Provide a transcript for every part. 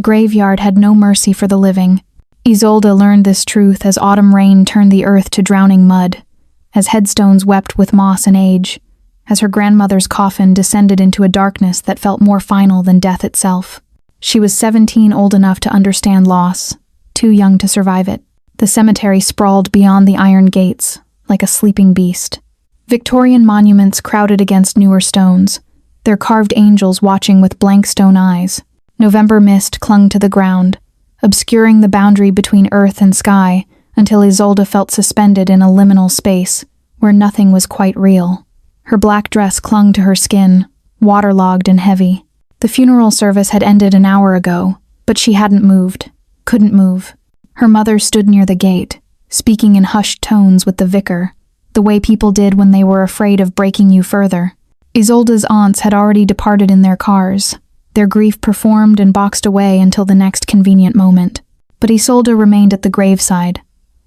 graveyard had no mercy for the living. Isolde learned this truth as autumn rain turned the earth to drowning mud, as headstones wept with moss and age, as her grandmother's coffin descended into a darkness that felt more final than death itself. She was 17, old enough to understand loss, too young to survive it. The cemetery sprawled beyond the iron gates, like a sleeping beast. Victorian monuments crowded against newer stones, their carved angels watching with blank stone eyes. November mist clung to the ground, obscuring the boundary between earth and sky until Isolde felt suspended in a liminal space where nothing was quite real. Her black dress clung to her skin, waterlogged and heavy. The funeral service had ended an hour ago, but she hadn't moved, couldn't move. Her mother stood near the gate, speaking in hushed tones with the vicar, the way people did when they were afraid of breaking you further. Isolde's aunts had already departed in their cars, their grief performed and boxed away until the next convenient moment. But Isolde remained at the graveside,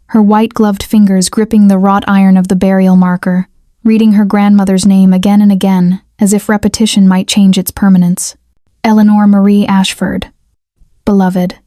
her white-gloved fingers gripping the wrought iron of the burial marker, reading her grandmother's name again and again, as if repetition might change its permanence. Eleanor Marie Ashford. Beloved.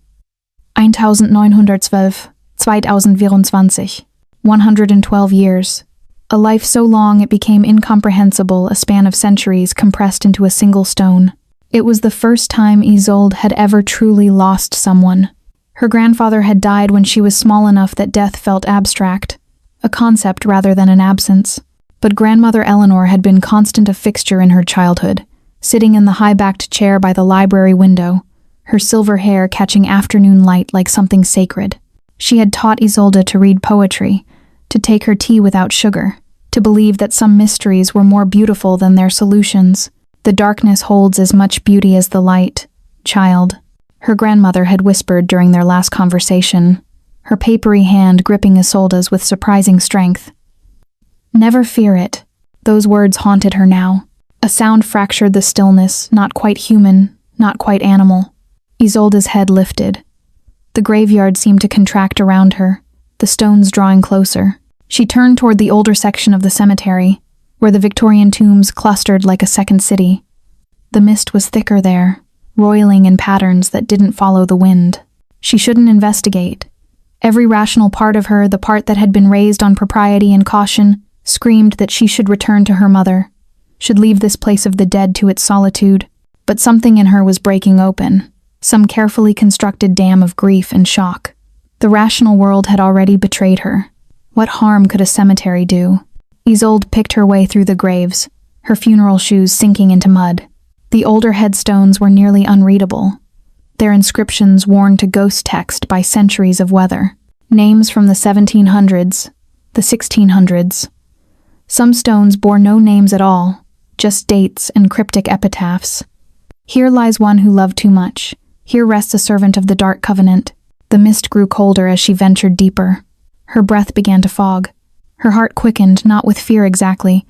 1912, 2024. 112 years. A life so long it became incomprehensible, a span of centuries compressed into a single stone. It was the first time Isolde had ever truly lost someone. Her grandfather had died when she was small enough that death felt abstract, a concept rather than an absence. But grandmother Eleanor had been constant a fixture in her childhood, sitting in the high-backed chair by the library window, her silver hair catching afternoon light like something sacred. She had taught Isolde to read poetry, to take her tea without sugar, to believe that some mysteries were more beautiful than their solutions. The darkness holds as much beauty as the light, child, her grandmother had whispered during their last conversation, her papery hand gripping Isolde's with surprising strength. Never fear it. Those words haunted her now. A sound fractured the stillness, not quite human, not quite animal. Isolde's head lifted. The graveyard seemed to contract around her, the stones drawing closer. She turned toward the older section of the cemetery, where the Victorian tombs clustered like a second city. The mist was thicker there, roiling in patterns that didn't follow the wind. She shouldn't investigate. Every rational part of her, the part that had been raised on propriety and caution, screamed that she should return to her mother, should leave this place of the dead to its solitude. But something in her was breaking open, some carefully constructed dam of grief and shock. The rational world had already betrayed her. What harm could a cemetery do? Isolde picked her way through the graves, her funeral shoes sinking into mud. The older headstones were nearly unreadable, their inscriptions worn to ghost text by centuries of weather. Names from the 1700s, the 1600s. Some stones bore no names at all, just dates and cryptic epitaphs. Here lies one who loved too much. Here rests a servant of the Dark Covenant. The mist grew colder as she ventured deeper. Her breath began to fog. Her heart quickened, not with fear exactly,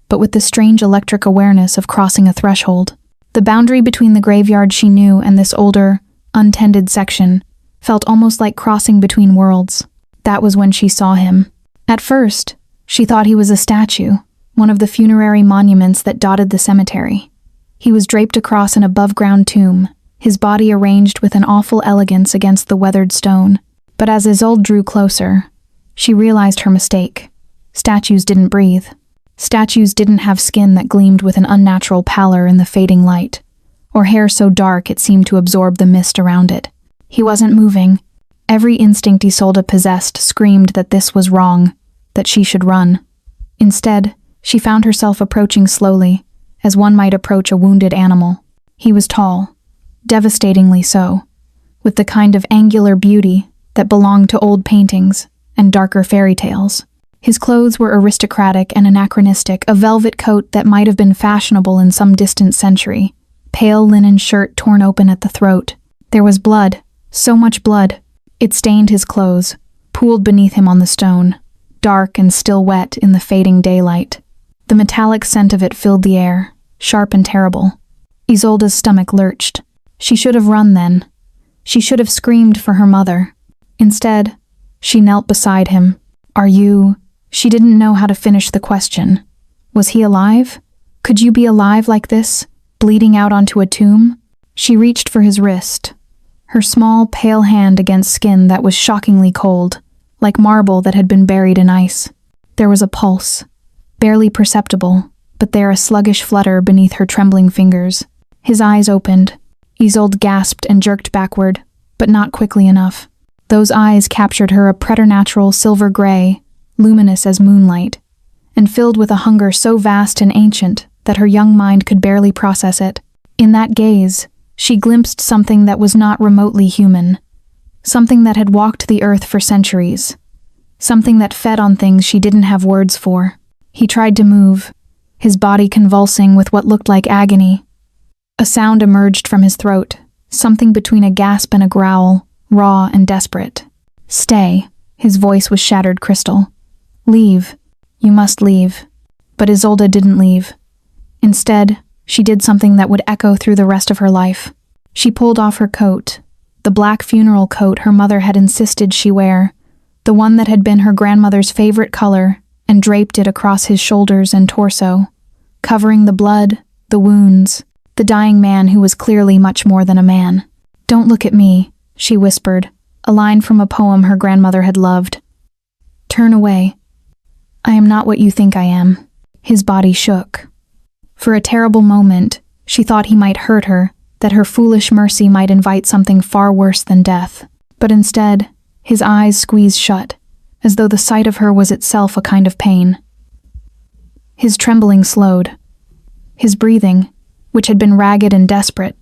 but with the strange electric awareness of crossing a threshold. The boundary between the graveyard she knew and this older, untended section felt almost like crossing between worlds. That was when she saw him. At first, she thought he was a statue, one of the funerary monuments that dotted the cemetery. He was draped across an above-ground tomb, his body arranged with an awful elegance against the weathered stone. But as Isolde drew closer, she realized her mistake. Statues didn't breathe. Statues didn't have skin that gleamed with an unnatural pallor in the fading light, or hair so dark it seemed to absorb the mist around it. He wasn't moving. Every instinct Isolde possessed screamed that this was wrong, that she should run. Instead, she found herself approaching slowly, as one might approach a wounded animal. He was tall, devastatingly so, with the kind of angular beauty that belonged to old paintings and darker fairy tales. His clothes were aristocratic and anachronistic, a velvet coat that might have been fashionable in some distant century, pale linen shirt torn open at the throat. There was blood, so much blood. It stained his clothes, pooled beneath him on the stone, dark and still wet in the fading daylight. The metallic scent of it filled the air, sharp and terrible. Isolde's stomach lurched. She should have run then. She should have screamed for her mother. Instead, she knelt beside him. Are you... She didn't know how to finish the question. Was he alive? Could you be alive like this, bleeding out onto a tomb? She reached for his wrist. her small, pale hand against skin that was shockingly cold, like marble that had been buried in ice. There was a pulse, barely perceptible, but there a sluggish flutter beneath her trembling fingers. His eyes opened. Isolde gasped and jerked backward, but not quickly enough. Those eyes captured her a preternatural silver gray, luminous as moonlight, and filled with a hunger so vast and ancient that her young mind could barely process it. In that gaze, she glimpsed something that was not remotely human, something that had walked the earth for centuries, something that fed on things she didn't have words for. He tried to move, his body convulsing with what looked like agony. A sound emerged from his throat, something between a gasp and a growl, raw and desperate. "Stay," his voice was shattered crystal. "Leave. You must leave." But Isolde didn't leave. Instead, she did something that would echo through the rest of her life. She pulled off her coat, the black funeral coat her mother had insisted she wear, the one that had been her grandmother's favorite color, and draped it across his shoulders and torso, covering the blood, the wounds, the dying man who was clearly much more than a man. "Don't look at me," she whispered, a line from a poem her grandmother had loved. "Turn away. I am not what you think I am." His body shook. For a terrible moment, she thought he might hurt her, that her foolish mercy might invite something far worse than death. But instead, his eyes squeezed shut, as though the sight of her was itself a kind of pain. His trembling slowed. His breathing, which had been ragged and desperate,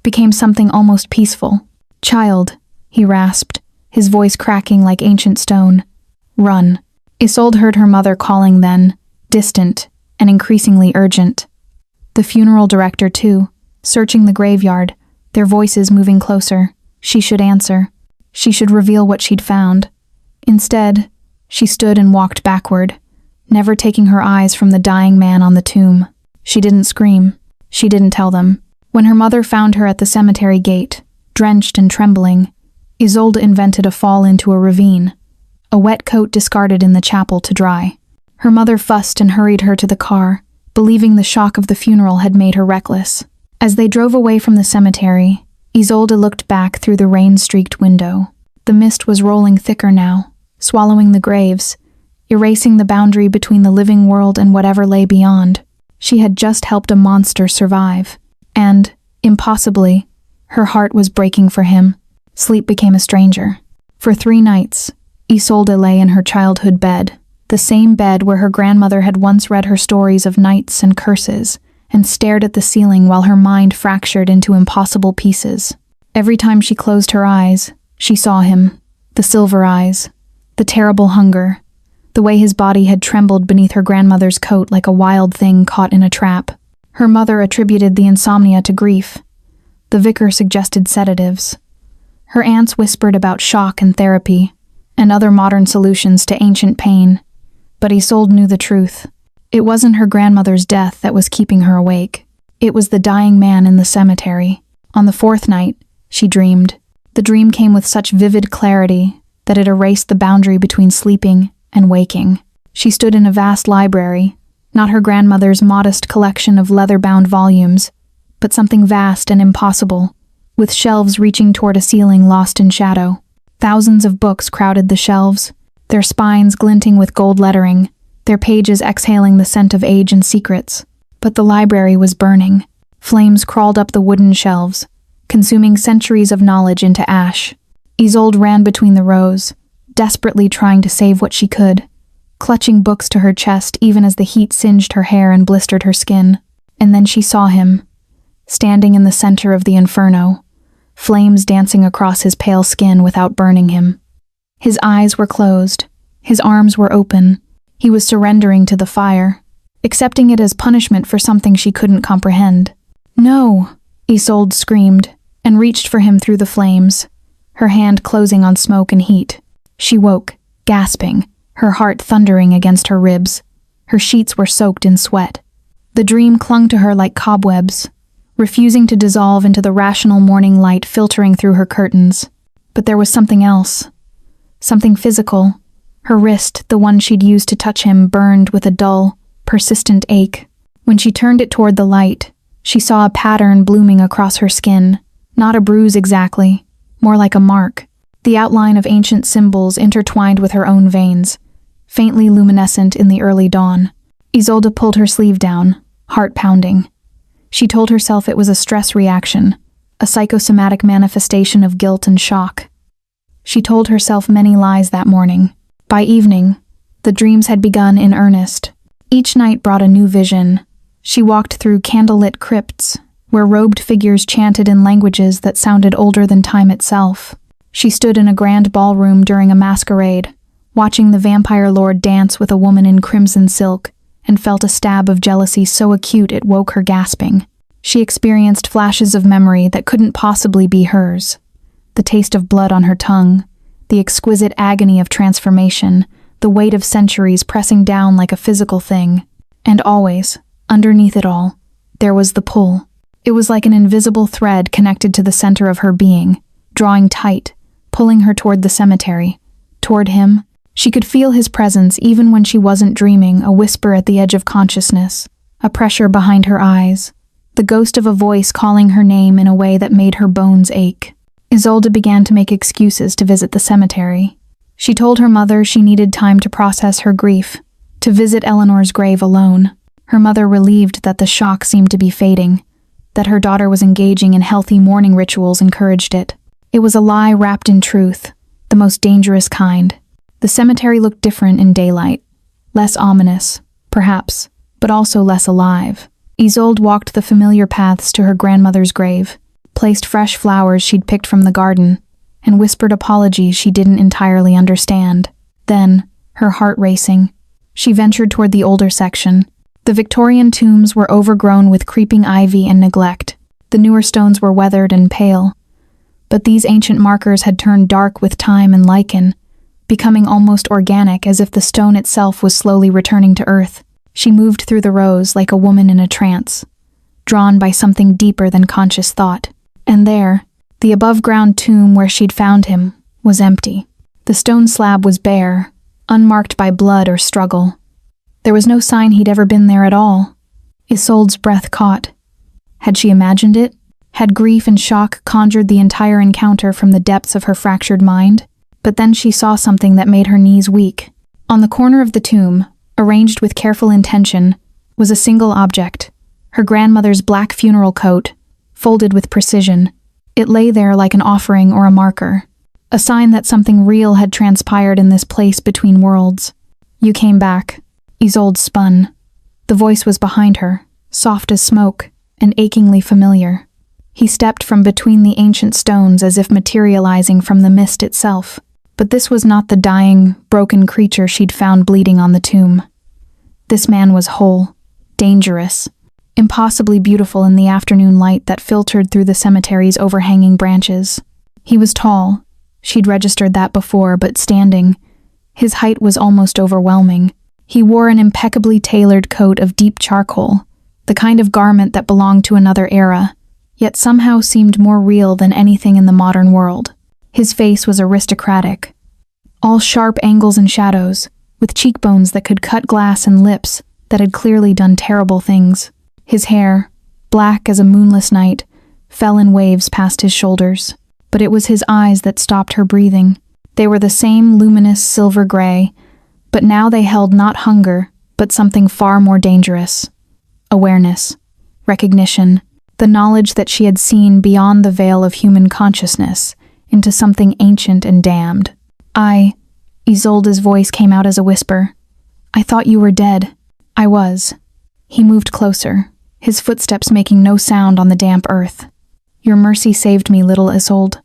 became something almost peaceful. "Child," he rasped, his voice cracking like ancient stone. "Run." Isolde heard her mother calling then, distant and increasingly urgent. The funeral director, too, searching the graveyard, their voices moving closer. She should answer. She should reveal what she'd found. Instead, she stood and walked backward, never taking her eyes from the dying man on the tomb. She didn't scream. She didn't tell them. When her mother found her at the cemetery gate, drenched and trembling, Isolde invented a fall into a ravine, a wet coat discarded in the chapel to dry. Her mother fussed and hurried her to the car, believing the shock of the funeral had made her reckless. As they drove away from the cemetery, Isolde looked back through the rain-streaked window. The mist was rolling thicker now, swallowing the graves, erasing the boundary between the living world and whatever lay beyond. She had just helped a monster survive, and, impossibly, her heart was breaking for him. Sleep became a stranger. For 3 nights, Isolde lay in her childhood bed, the same bed where her grandmother had once read her stories of knights and curses, and stared at the ceiling while her mind fractured into impossible pieces. Every time she closed her eyes, she saw him, the silver eyes, the terrible hunger, the way his body had trembled beneath her grandmother's coat like a wild thing caught in a trap. Her mother attributed the insomnia to grief. The vicar suggested sedatives. Her aunts whispered about shock and therapy, and other modern solutions to ancient pain. But Isolde knew the truth. It wasn't her grandmother's death that was keeping her awake. It was the dying man in the cemetery. On the 4th night, she dreamed. The dream came with such vivid clarity that it erased the boundary between sleeping and waking. She stood in a vast library, not her grandmother's modest collection of leather-bound volumes, but something vast and impossible, with shelves reaching toward a ceiling lost in shadow. Thousands of books crowded the shelves, their spines glinting with gold lettering, their pages exhaling the scent of age and secrets. But the library was burning. Flames crawled up the wooden shelves, consuming centuries of knowledge into ash. Isolde ran between the rows, desperately trying to save what she could, clutching books to her chest even as the heat singed her hair and blistered her skin. And then she saw him, standing in the center of the inferno, flames dancing across his pale skin without burning him. His eyes were closed, his arms were open. He was surrendering to the fire, accepting it as punishment for something she couldn't comprehend. "No!" Isolde screamed, and reached for him through the flames, her hand closing on smoke and heat. She woke, gasping, her heart thundering against her ribs. Her sheets were soaked in sweat. The dream clung to her like cobwebs, refusing to dissolve into the rational morning light filtering through her curtains. But there was something else. Something physical. Her wrist, the one she'd used to touch him, burned with a dull, persistent ache. When she turned it toward the light, she saw a pattern blooming across her skin. Not a bruise exactly, more like a mark, the outline of ancient symbols intertwined with her own veins, faintly luminescent in the early dawn. Isolde pulled her sleeve down, heart pounding. She told herself it was a stress reaction, a psychosomatic manifestation of guilt and shock. She told herself many lies that morning. By evening, the dreams had begun in earnest. Each night brought a new vision. She walked through candlelit crypts, where robed figures chanted in languages that sounded older than time itself. She stood in a grand ballroom during a masquerade, watching the vampire lord dance with a woman in crimson silk, and felt a stab of jealousy so acute it woke her gasping. She experienced flashes of memory that couldn't possibly be hers. The taste of blood on her tongue, the exquisite agony of transformation, the weight of centuries pressing down like a physical thing. And always, underneath it all, there was the pull. It was like an invisible thread connected to the center of her being, drawing tight, pulling her toward the cemetery, toward him. She could feel his presence even when she wasn't dreaming, a whisper at the edge of consciousness, a pressure behind her eyes, the ghost of a voice calling her name in a way that made her bones ache. Isolde began to make excuses to visit the cemetery. She told her mother she needed time to process her grief, to visit Eleanor's grave alone. Her mother relieved that the shock seemed to be fading, that her daughter was engaging in healthy mourning rituals encouraged it. It was a lie wrapped in truth, the most dangerous kind. The cemetery looked different in daylight, less ominous, perhaps, but also less alive. Isolde walked the familiar paths to her grandmother's grave, placed fresh flowers she'd picked from the garden, and whispered apologies she didn't entirely understand. Then, her heart racing, she ventured toward the older section. The Victorian tombs were overgrown with creeping ivy and neglect. The newer stones were weathered and pale, but these ancient markers had turned dark with time and lichen, becoming almost organic, as if the stone itself was slowly returning to earth. She moved through the rows like a woman in a trance, drawn by something deeper than conscious thought. And there, the above-ground tomb where she'd found him was empty. The stone slab was bare, unmarked by blood or struggle. There was no sign he'd ever been there at all. Isolde's breath caught. Had she imagined it? Had grief and shock conjured the entire encounter from the depths of her fractured mind? But then she saw something that made her knees weak. On the corner of the tomb, arranged with careful intention, was a single object, her grandmother's black funeral coat, folded with precision. It lay there like an offering or a marker, a sign that something real had transpired in this place between worlds. "You came back." Isolde spun. The voice was behind her, soft as smoke, and achingly familiar. He stepped from between the ancient stones as if materializing from the mist itself. But this was not the dying, broken creature she'd found bleeding on the tomb. This man was whole, dangerous, impossibly beautiful in the afternoon light that filtered through the cemetery's overhanging branches. He was tall. She'd registered that before, but standing. His height was almost overwhelming. He wore an impeccably tailored coat of deep charcoal, the kind of garment that belonged to another era, yet somehow seemed more real than anything in the modern world. His face was aristocratic, all sharp angles and shadows, with cheekbones that could cut glass and lips that had clearly done terrible things. His hair, black as a moonless night, fell in waves past his shoulders. But it was his eyes that stopped her breathing. They were the same luminous silver gray, but now they held not hunger, but something far more dangerous. Awareness, recognition, the knowledge that she had seen beyond the veil of human consciousness, into something ancient and damned. Isolde's voice came out as a whisper. "I thought you were dead." "I was." He moved closer, his footsteps making no sound on the damp earth. "Your mercy saved me, little Isolde.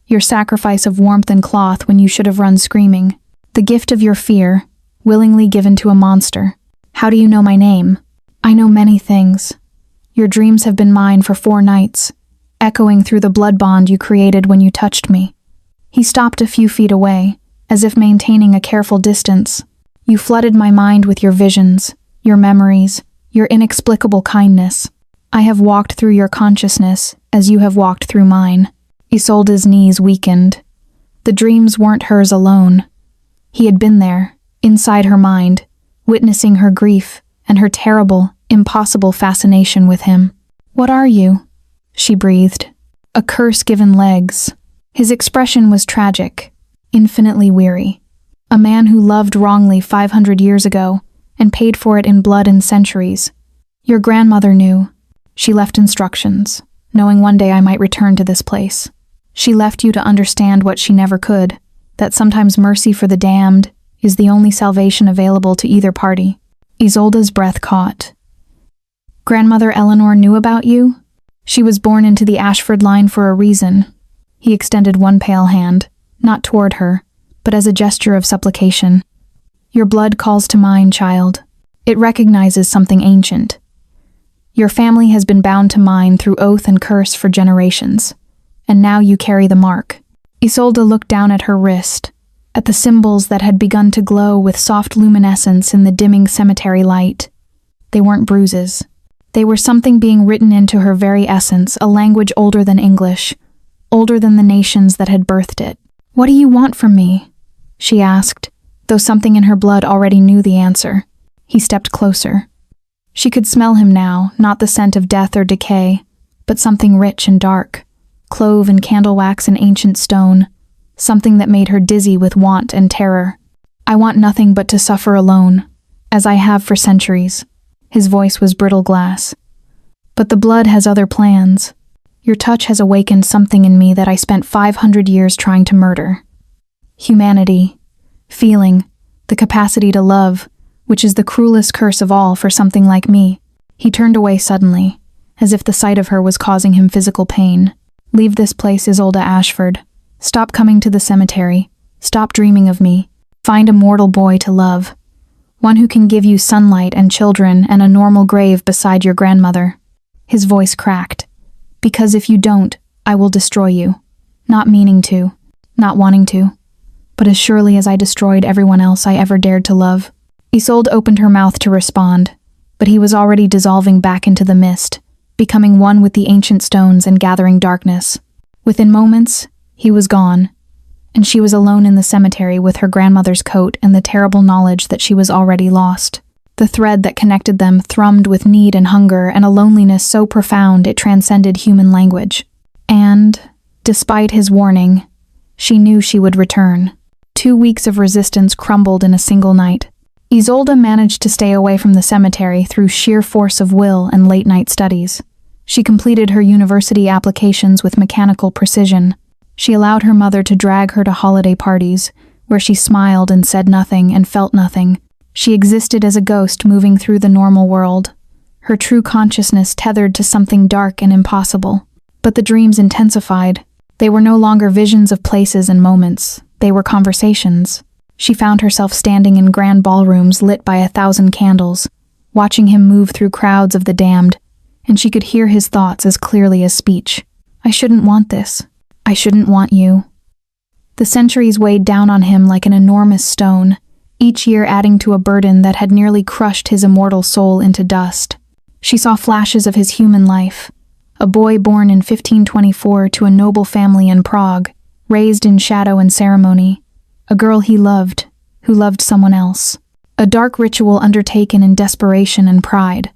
Your sacrifice of warmth and cloth when you should have run screaming. The gift of your fear, willingly given to a monster. How do you know my name?" "I know many things. Your dreams have been mine for 4 nights, echoing through the blood bond you created when you touched me." He stopped a few feet away, as if maintaining a careful distance. "You flooded my mind with your visions, your memories, your inexplicable kindness. I have walked through your consciousness as you have walked through mine." Isolde's knees weakened. The dreams weren't hers alone. He had been there, inside her mind, witnessing her grief and her terrible, impossible fascination with him. "What are you?" she breathed. "A curse given legs." His expression was tragic, infinitely weary. A man who loved wrongly 500 years ago and paid for it in blood and centuries. Your grandmother knew. She left instructions, knowing one day I might return to this place. She left you to understand what she never could, that sometimes mercy for the damned is the only salvation available to either party. Isolde's breath caught. Grandmother Eleanor knew about you? She was born into the Ashford line for a reason. He extended one pale hand, not toward her, but as a gesture of supplication. Your blood calls to mine, child. It recognizes something ancient. Your family has been bound to mine through oath and curse for generations, and now you carry the mark. Isolde looked down at her wrist, at the symbols that had begun to glow with soft luminescence in the dimming cemetery light. They weren't bruises. They were something being written into her very essence, a language older than English, older than the nations that had birthed it. What do you want from me? She asked, though something in her blood already knew the answer. He stepped closer. She could smell him now, not the scent of death or decay, but something rich and dark, clove and candle wax and ancient stone, something that made her dizzy with want and terror. I want nothing but to suffer alone, as I have for centuries. His voice was brittle glass. But the blood has other plans. Your touch has awakened something in me that I spent 500 years trying to murder. Humanity, feeling, the capacity to love, which is the cruelest curse of all for something like me. He turned away suddenly, as if the sight of her was causing him physical pain. Leave this place, Isolde Ashford. Stop coming to the cemetery. Stop dreaming of me. Find a mortal boy to love. One who can give you sunlight and children and a normal grave beside your grandmother. His voice cracked. Because if you don't, I will destroy you. Not meaning to, not wanting to, but as surely as I destroyed everyone else I ever dared to love. Isolde opened her mouth to respond, but he was already dissolving back into the mist, becoming one with the ancient stones and gathering darkness. Within moments, he was gone, and she was alone in the cemetery with her grandmother's coat and the terrible knowledge that she was already lost. The thread that connected them thrummed with need and hunger and a loneliness so profound it transcended human language. And, despite his warning, she knew she would return. 2 weeks of resistance crumbled in a single night. Isolde managed to stay away from the cemetery through sheer force of will and late-night studies. She completed her university applications with mechanical precision. She allowed her mother to drag her to holiday parties, where she smiled and said nothing and felt nothing. She existed as a ghost moving through the normal world, her true consciousness tethered to something dark and impossible. But the dreams intensified. They were no longer visions of places and moments. They were conversations. She found herself standing in grand ballrooms lit by 1,000 candles, watching him move through crowds of the damned, and she could hear his thoughts as clearly as speech. I shouldn't want this. I shouldn't want you. The centuries weighed down on him like an enormous stone, each year adding to a burden that had nearly crushed his immortal soul into dust. She saw flashes of his human life. A boy born in 1524 to a noble family in Prague, raised in shadow and ceremony. A girl he loved, who loved someone else. A dark ritual undertaken in desperation and pride.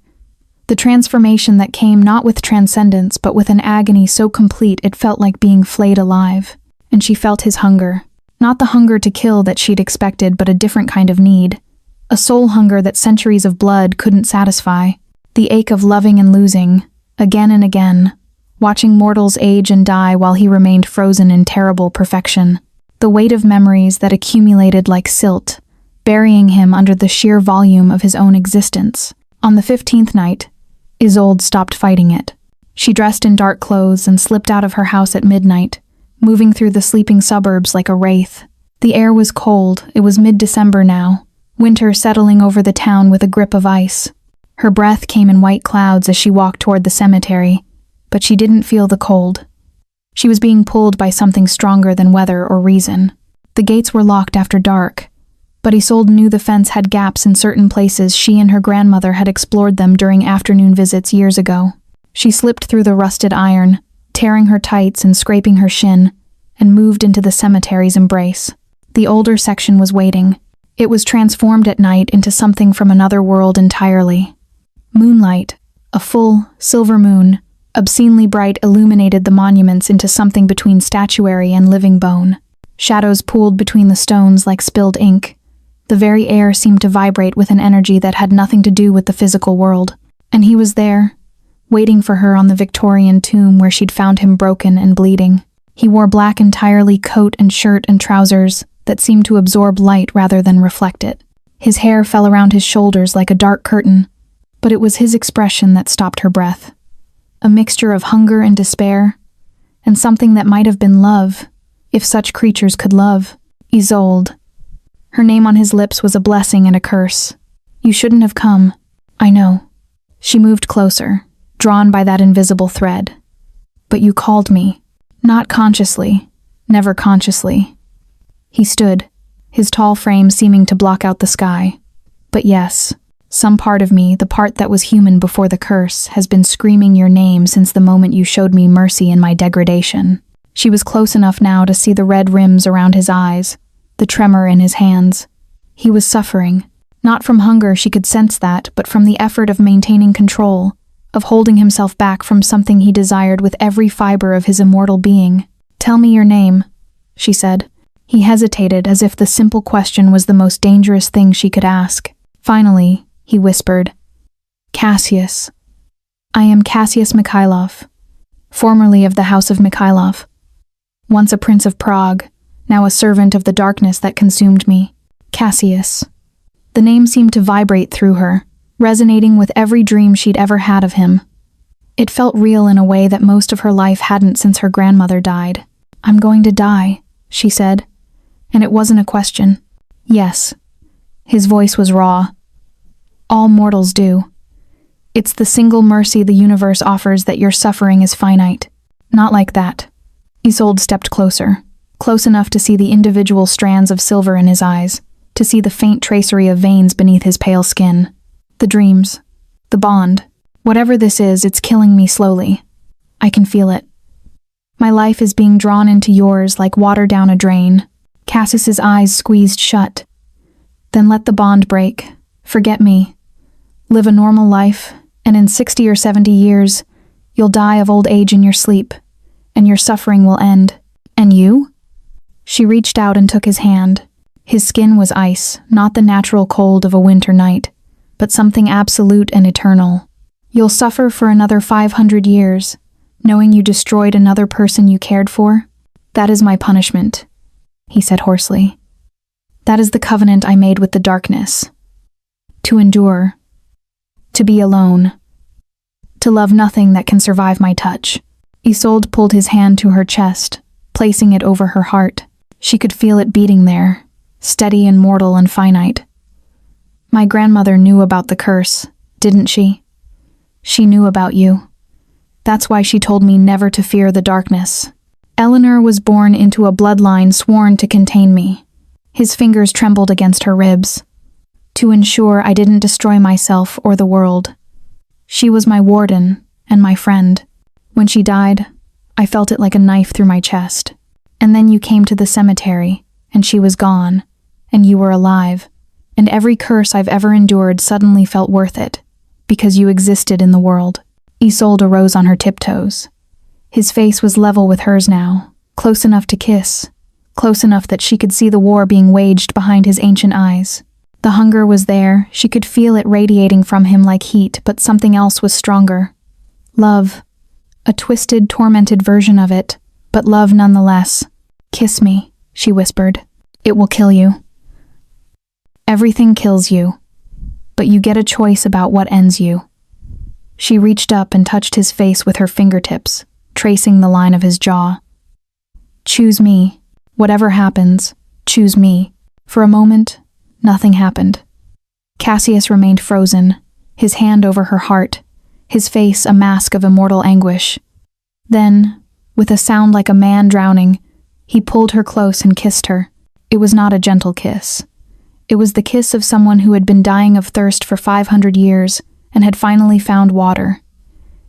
The transformation that came not with transcendence but with an agony so complete it felt like being flayed alive. And she felt his hunger. Not the hunger to kill that she'd expected, but a different kind of need. A soul hunger that centuries of blood couldn't satisfy. The ache of loving and losing, again and again, watching mortals age and die while he remained frozen in terrible perfection. The weight of memories that accumulated like silt, burying him under the sheer volume of his own existence. On the 15th night, Isolde stopped fighting it. She dressed in dark clothes and slipped out of her house at midnight, moving through the sleeping suburbs like a wraith. The air was cold. It was mid-December now, winter settling over the town with a grip of ice. Her breath came in white clouds as she walked toward the cemetery, but she didn't feel the cold. She was being pulled by something stronger than weather or reason. The gates were locked after dark, but Isolde knew the fence had gaps in certain places. She and her grandmother had explored them during afternoon visits years ago. She slipped through the rusted iron, tearing her tights and scraping her shin, and moved into the cemetery's embrace. The older section was waiting. It was transformed at night into something from another world entirely. Moonlight, a full, silver moon, Obscenely bright illuminated the monuments into something between statuary and living bone. Shadows pooled between the stones like spilled ink. The very air seemed to vibrate with an energy that had nothing to do with the physical world. And he was there, waiting for her on the Victorian tomb where she'd found him broken and bleeding. He wore black entirely coat and shirt and trousers that seemed to absorb light rather than reflect it. His hair fell around his shoulders like a dark curtain, but it was his expression that stopped her breath. A mixture of hunger and despair, and something that might have been love, if such creatures could love. Isolde. Her name on his lips was a blessing and a curse. You shouldn't have come. I know. She moved closer, drawn by that invisible thread. But you called me. Not consciously. Never consciously. He stood, his tall frame seeming to block out the sky. But yes, some part of me, the part that was human before the curse, has been screaming your name since the moment you showed me mercy in my degradation. She was close enough now to see the red rims around his eyes, the tremor in his hands. He was suffering. Not from hunger, she could sense that, but from the effort of maintaining control, of holding himself back from something he desired with every fiber of his immortal being. Tell me your name, she said. He hesitated as if the simple question was the most dangerous thing she could ask. Finally, he whispered, Cassius. I am Cassius Mikhailov, formerly of the House of Mikhailov. Once a prince of Prague, now a servant of the darkness that consumed me. Cassius. The name seemed to vibrate through her, resonating with every dream she'd ever had of him. It felt real in a way that most of her life hadn't since her grandmother died. I'm going to die, she said, and it wasn't a question. Yes. His voice was raw. All mortals do. It's the single mercy the universe offers that your suffering is finite. Not like that. Isolde stepped closer, close enough to see the individual strands of silver in his eyes, to see the faint tracery of veins beneath his pale skin. The dreams. The bond. Whatever this is, it's killing me slowly. I can feel it. My life is being drawn into yours like water down a drain. Cassius's eyes squeezed shut. Then let the bond break. Forget me. Live a normal life, and in 60 or 70 years, you'll die of old age in your sleep, and your suffering will end. And you? She reached out and took his hand. His skin was ice, not the natural cold of a winter night, but something absolute and eternal. You'll suffer for another 500 years, knowing you destroyed another person you cared for. That is my punishment, he said hoarsely. That is the covenant I made with the darkness. To endure. To be alone. To love nothing that can survive my touch. Isolde pulled his hand to her chest, placing it over her heart. She could feel it beating there, steady and mortal and finite. My grandmother knew about the curse, didn't she? She knew about you. That's why she told me never to fear the darkness. Eleanor was born into a bloodline sworn to contain me. His fingers trembled against her ribs. To ensure I didn't destroy myself or the world. She was my warden and my friend. When she died, I felt it like a knife through my chest. And then you came to the cemetery, and she was gone, and you were alive, and every curse I've ever endured suddenly felt worth it, because you existed in the world. Isolde arose on her tiptoes. His face was level with hers now, close enough to kiss, close enough that she could see the war being waged behind his ancient eyes. The hunger was there, she could feel it radiating from him like heat, but something else was stronger. Love. A twisted, tormented version of it, but love nonetheless. Kiss me, she whispered. It will kill you. Everything kills you, but you get a choice about what ends you. She reached up and touched his face with her fingertips, tracing the line of his jaw. Choose me. Whatever happens, choose me. For a moment, nothing happened. Cassius remained frozen, his hand over her heart, his face a mask of immortal anguish. Then, with a sound like a man drowning, he pulled her close and kissed her. It was not a gentle kiss. It was the kiss of someone who had been dying of thirst for 500 years and had finally found water.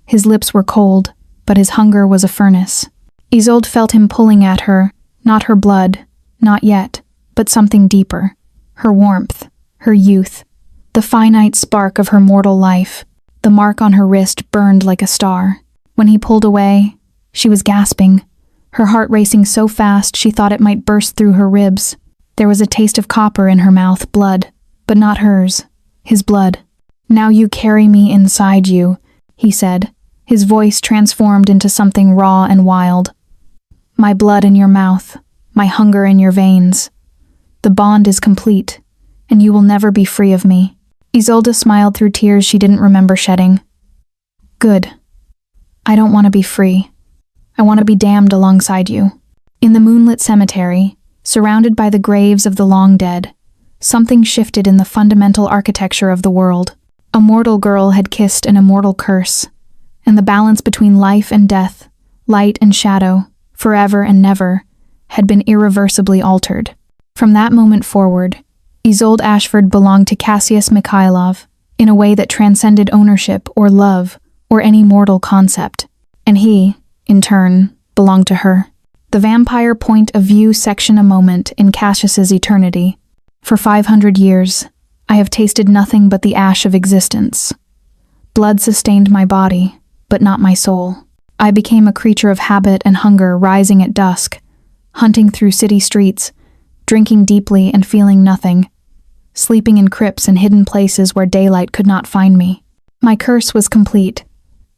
His lips were cold, but his hunger was a furnace. Isolde felt him pulling at her, not her blood, not yet, but something deeper. Her warmth, her youth, the finite spark of her mortal life. The mark on her wrist burned like a star. When he pulled away, she was gasping, her heart racing so fast she thought it might burst through her ribs. There was a taste of copper in her mouth, blood, but not hers, his blood. "Now you carry me inside you," he said, his voice transformed into something raw and wild. "My blood in your mouth, my hunger in your veins. The bond is complete, and you will never be free of me." Isolde smiled through tears she didn't remember shedding. "Good. I don't want to be free. I want to be damned alongside you." In the moonlit cemetery, surrounded by the graves of the long dead, something shifted in the fundamental architecture of the world. A mortal girl had kissed an immortal curse, and the balance between life and death, light and shadow, forever and never, had been irreversibly altered. From that moment forward, Isolde Ashford belonged to Cassius Mikhailov in a way that transcended ownership or love or any mortal concept, and he, in turn, belonged to her. The vampire point of view section. A moment in Cassius's eternity. For 500 years, I have tasted nothing but the ash of existence. Blood sustained my body, but not my soul. I became a creature of habit and hunger, rising at dusk, hunting through city streets, drinking deeply and feeling nothing, sleeping in crypts and hidden places where daylight could not find me. My curse was complete.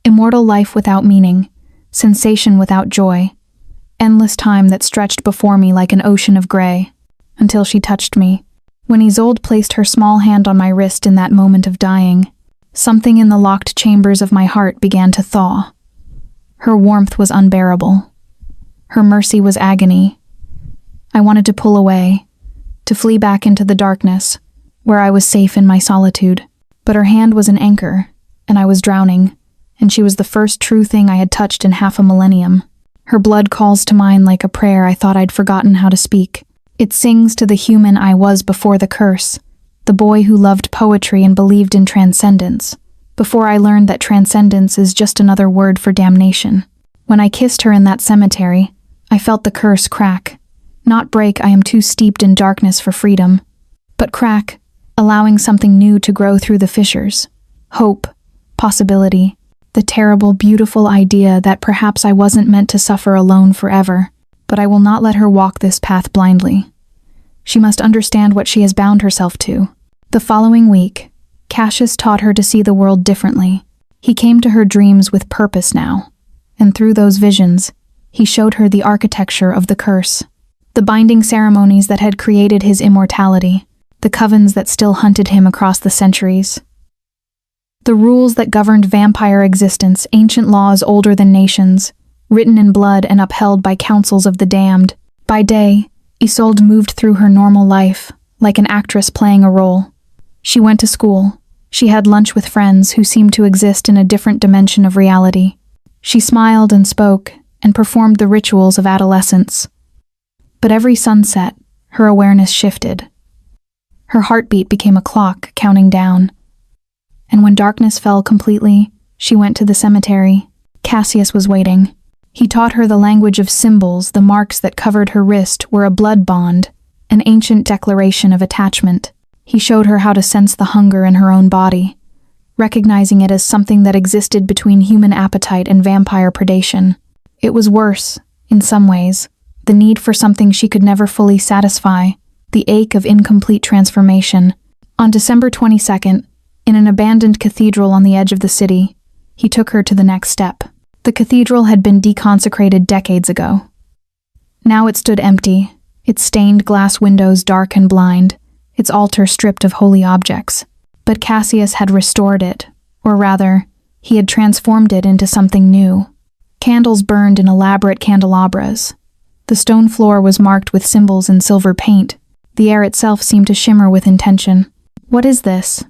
Immortal life without meaning, sensation without joy, endless time that stretched before me like an ocean of gray, until she touched me. When Isolde placed her small hand on my wrist in that moment of dying, something in the locked chambers of my heart began to thaw. Her warmth was unbearable. Her mercy was agony. I wanted to pull away, to flee back into the darkness, where I was safe in my solitude. But her hand was an anchor, and I was drowning, and she was the first true thing I had touched in half a millennium. Her blood calls to mine like a prayer I thought I'd forgotten how to speak. It sings to the human I was before the curse, the boy who loved poetry and believed in transcendence, before I learned that transcendence is just another word for damnation. When I kissed her in that cemetery, I felt the curse crack. Not break, I am too steeped in darkness for freedom, but crack, allowing something new to grow through the fissures. Hope, possibility, the terrible, beautiful idea that perhaps I wasn't meant to suffer alone forever. But I will not let her walk this path blindly. She must understand what she has bound herself to. The following week, Cassius taught her to see the world differently. He came to her dreams with purpose now, and through those visions, he showed her the architecture of the curse, the binding ceremonies that had created his immortality, the covens that still hunted him across the centuries. The rules that governed vampire existence, ancient laws older than nations, written in blood and upheld by councils of the damned. By day, Isolde moved through her normal life, like an actress playing a role. She went to school. She had lunch with friends who seemed to exist in a different dimension of reality. She smiled and spoke, and performed the rituals of adolescence. But every sunset, her awareness shifted. Her heartbeat became a clock counting down. And when darkness fell completely, she went to the cemetery. Cassius was waiting. He taught her the language of symbols. The marks that covered her wrist were a blood bond, an ancient declaration of attachment. He showed her how to sense the hunger in her own body, recognizing it as something that existed between human appetite and vampire predation. It was worse, in some ways, the need for something she could never fully satisfy, the ache of incomplete transformation. On December 22nd, in an abandoned cathedral on the edge of the city, he took her to the next step. The cathedral had been deconsecrated decades ago. Now it stood empty, its stained glass windows dark and blind, its altar stripped of holy objects. But Cassius had restored it, or rather, he had transformed it into something new. Candles burned in elaborate candelabras. The stone floor was marked with symbols in silver paint. The air itself seemed to shimmer with intention. "What is this?"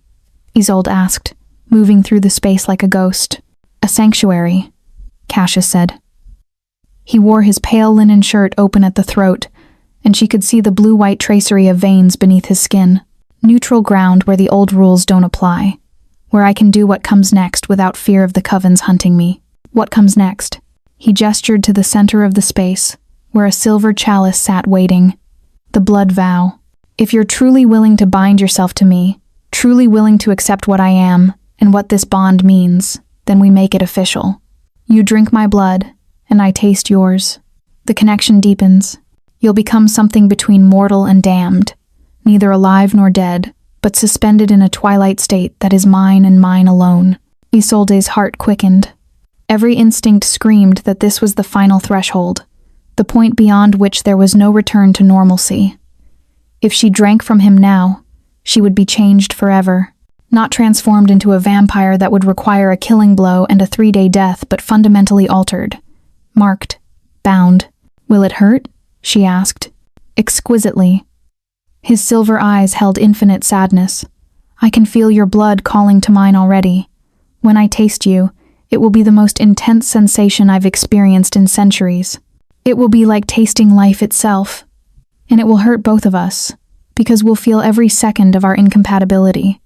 Isolde asked, moving through the space like a ghost. "A sanctuary," Cassius said. He wore his pale linen shirt open at the throat, and she could see the blue-white tracery of veins beneath his skin. Neutral ground where the old rules don't apply, where I can do what comes next without fear of the covens hunting me. What comes next? He gestured to the center of the space, where a silver chalice sat waiting. The blood vow. If you're truly willing to bind yourself to me, truly willing to accept what I am, and what this bond means, then we make it official. You drink my blood, and I taste yours. The connection deepens. You'll become something between mortal and damned, neither alive nor dead, but suspended in a twilight state that is mine and mine alone. Isolde's heart quickened. Every instinct screamed that this was the final threshold, the point beyond which there was no return to normalcy. If she drank from him now, she would be changed forever, not transformed into a vampire that would require a killing blow and a 3-day death, but fundamentally altered, marked, bound. Will it hurt? She asked. Exquisitely. His silver eyes held infinite sadness. I can feel your blood calling to mine already. When I taste you, it will be the most intense sensation I've experienced in centuries. It will be like tasting life itself. And it will hurt both of us, because we'll feel every second of our incompatibility.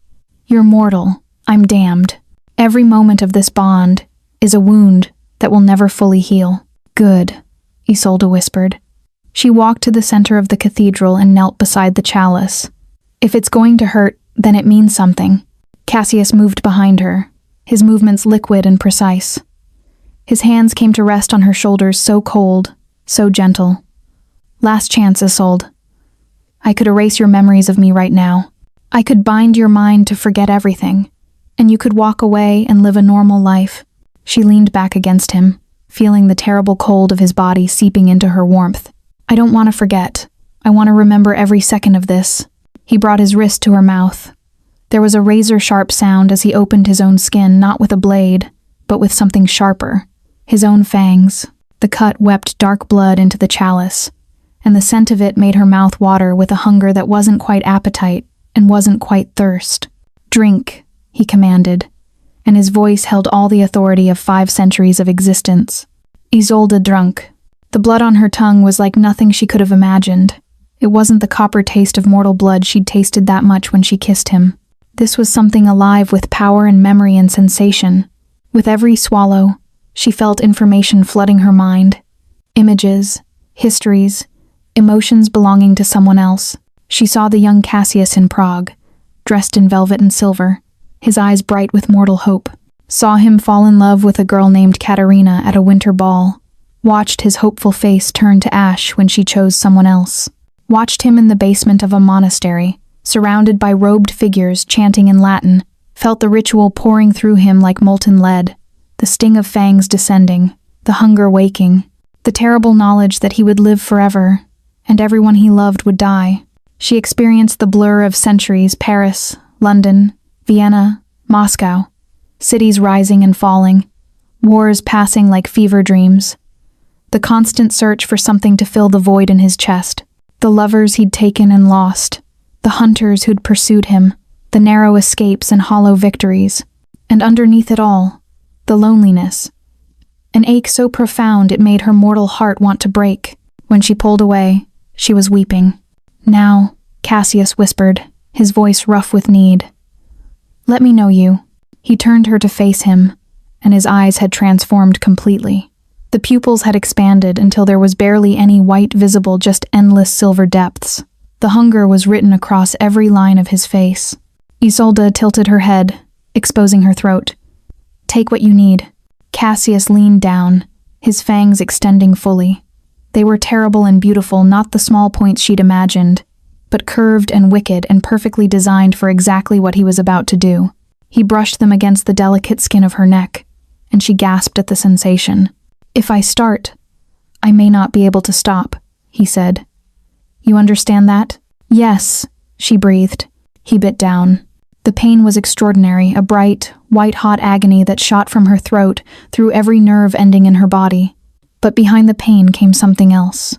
You're mortal, I'm damned. Every moment of this bond is a wound that will never fully heal. Good, Isolde whispered. She walked to the center of the cathedral and knelt beside the chalice. If it's going to hurt, then it means something. Cassius moved behind her, his movements liquid and precise. His hands came to rest on her shoulders, so cold, so gentle. Last chance, Isolde. I could erase your memories of me right now. I could bind your mind to forget everything, and you could walk away and live a normal life. She leaned back against him, feeling the terrible cold of his body seeping into her warmth. I don't want to forget. I want to remember every second of this. He brought his wrist to her mouth. There was a razor-sharp sound as he opened his own skin, not with a blade, but with something sharper. His own fangs. The cut wept dark blood into the chalice, and the scent of it made her mouth water with a hunger that wasn't quite appetite and wasn't quite thirst. Drink, he commanded, and his voice held all the authority of 5 centuries of existence. Isolde drank. The blood on her tongue was like nothing she could have imagined. It wasn't the copper taste of mortal blood she'd tasted that much when she kissed him. This was something alive with power and memory and sensation. With every swallow, she felt information flooding her mind. Images, histories, emotions belonging to someone else. She saw the young Cassius in Prague, dressed in velvet and silver, his eyes bright with mortal hope. Saw him fall in love with a girl named Katerina at a winter ball. Watched his hopeful face turn to ash when she chose someone else. Watched him in the basement of a monastery, surrounded by robed figures chanting in Latin. Felt the ritual pouring through him like molten lead, the sting of fangs descending, the hunger waking, the terrible knowledge that he would live forever, and everyone he loved would die. She experienced the blur of centuries: Paris, London, Vienna, Moscow, cities rising and falling, wars passing like fever dreams. The constant search for something to fill the void in his chest. The lovers he'd taken and lost. The hunters who'd pursued him. The narrow escapes and hollow victories. And underneath it all, the loneliness. An ache so profound it made her mortal heart want to break. When she pulled away, she was weeping. Now, Cassius whispered, his voice rough with need. Let me know you. He turned her to face him, and his eyes had transformed completely. The pupils had expanded until there was barely any white visible, just endless silver depths. The hunger was written across every line of his face. Isolde tilted her head, exposing her throat. Take what you need. Cassius leaned down, his fangs extending fully. They were terrible and beautiful, not the small points she'd imagined, but curved and wicked and perfectly designed for exactly what he was about to do. He brushed them against the delicate skin of her neck, and she gasped at the sensation. If I start, I may not be able to stop, he said. You understand that? Yes, she breathed. He bit down. The pain was extraordinary, a bright, white-hot agony that shot from her throat through every nerve ending in her body. But behind the pain came something else.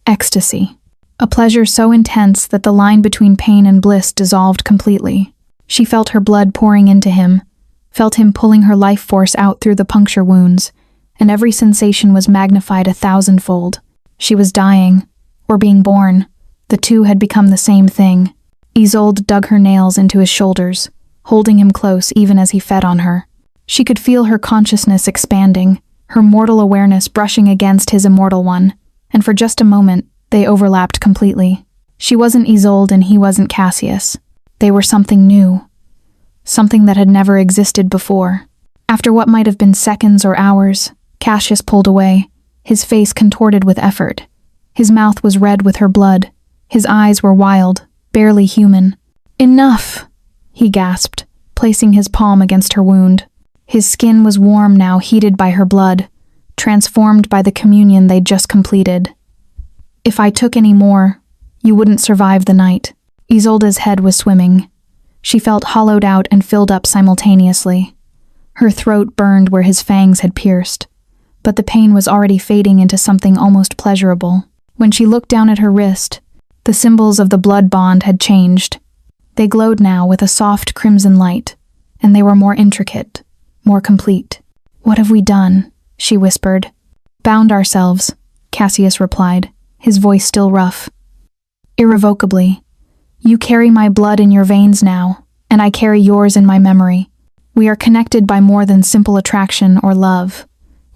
Ecstasy. A pleasure so intense that the line between pain and bliss dissolved completely. She felt her blood pouring into him, felt him pulling her life force out through the puncture wounds, and every sensation was magnified 1,000-fold. She was dying, or being born. The two had become the same thing. Isolde dug her nails into his shoulders, holding him close even as he fed on her. She could feel her consciousness expanding, her mortal awareness brushing against his immortal one, and for just a moment, they overlapped completely. She wasn't Isolde and he wasn't Cassius. They were something new. Something that had never existed before. After what might have been seconds or hours, Cassius pulled away, his face contorted with effort. His mouth was red with her blood. His eyes were wild, barely human. "Enough!" he gasped, placing his palm against her wound. His skin was warm now, heated by her blood, transformed by the communion they'd just completed. "If I took any more, you wouldn't survive the night." Isolde's head was swimming. She felt hollowed out and filled up simultaneously. Her throat burned where his fangs had pierced, but the pain was already fading into something almost pleasurable. When she looked down at her wrist, the symbols of the blood bond had changed. They glowed now with a soft crimson light, and they were more intricate, more complete. "What have we done?" she whispered. "Bound ourselves," Cassius replied, his voice still rough. "Irrevocably. You carry my blood in your veins now, and I carry yours in my memory. We are connected by more than simple attraction or love.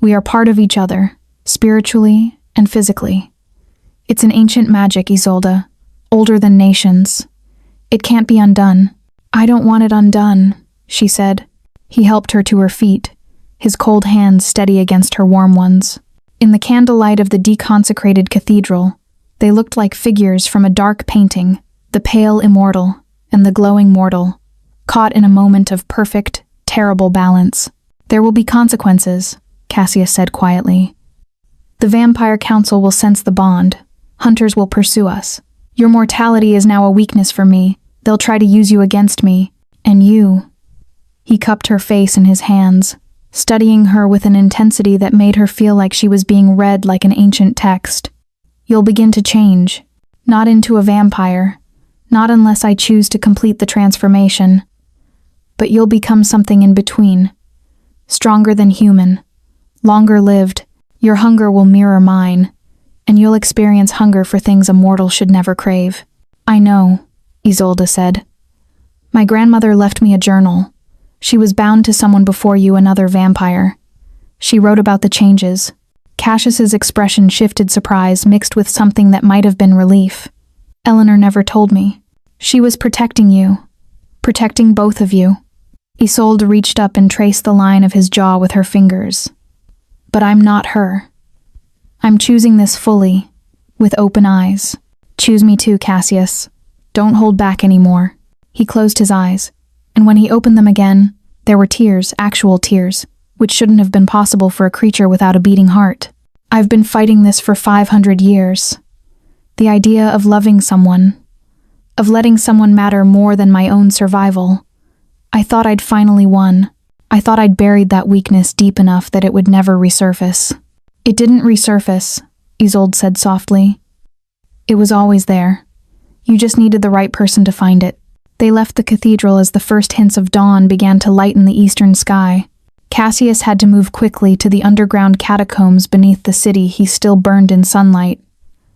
We are part of each other, spiritually and physically. It's an ancient magic, Isolde, older than nations. It can't be undone." "I don't want it undone," she said. He helped her to her feet, his cold hands steady against her warm ones. In the candlelight of the deconsecrated cathedral, they looked like figures from a dark painting, the pale immortal and the glowing mortal, caught in a moment of perfect, terrible balance. "There will be consequences," Cassius said quietly. "The Vampire Council will sense the bond. Hunters will pursue us. Your mortality is now a weakness for me. They'll try to use you against me. And you." He cupped her face in his hands, studying her with an intensity that made her feel like she was being read like an ancient text. "You'll begin to change. Not into a vampire. Not unless I choose to complete the transformation. But you'll become something in between. Stronger than human. Longer lived. Your hunger will mirror mine, and you'll experience hunger for things a mortal should never crave." "I know," Isolde said. "My grandmother left me a journal. She was bound to someone before you, another vampire. She wrote about the changes." Cassius's expression shifted surprise mixed with something that might have been relief. "Eleanor never told me. She was protecting you. Protecting both of you." Isolde reached up and traced the line of his jaw with her fingers. "But I'm not her. I'm choosing this fully, with open eyes. Choose me too, Cassius. Don't hold back anymore." He closed his eyes, and when he opened them again, there were tears, actual tears, which shouldn't have been possible for a creature without a beating heart. "I've been fighting this for 500 years. The idea of loving someone, of letting someone matter more than my own survival. I thought I'd finally won. I thought I'd buried that weakness deep enough that it would never resurface." "It didn't resurface," Isolde said softly. "It was always there. You just needed the right person to find it." They left the cathedral as the first hints of dawn began to lighten the eastern sky. Cassius had to move quickly to the underground catacombs beneath the city. He still burned in sunlight,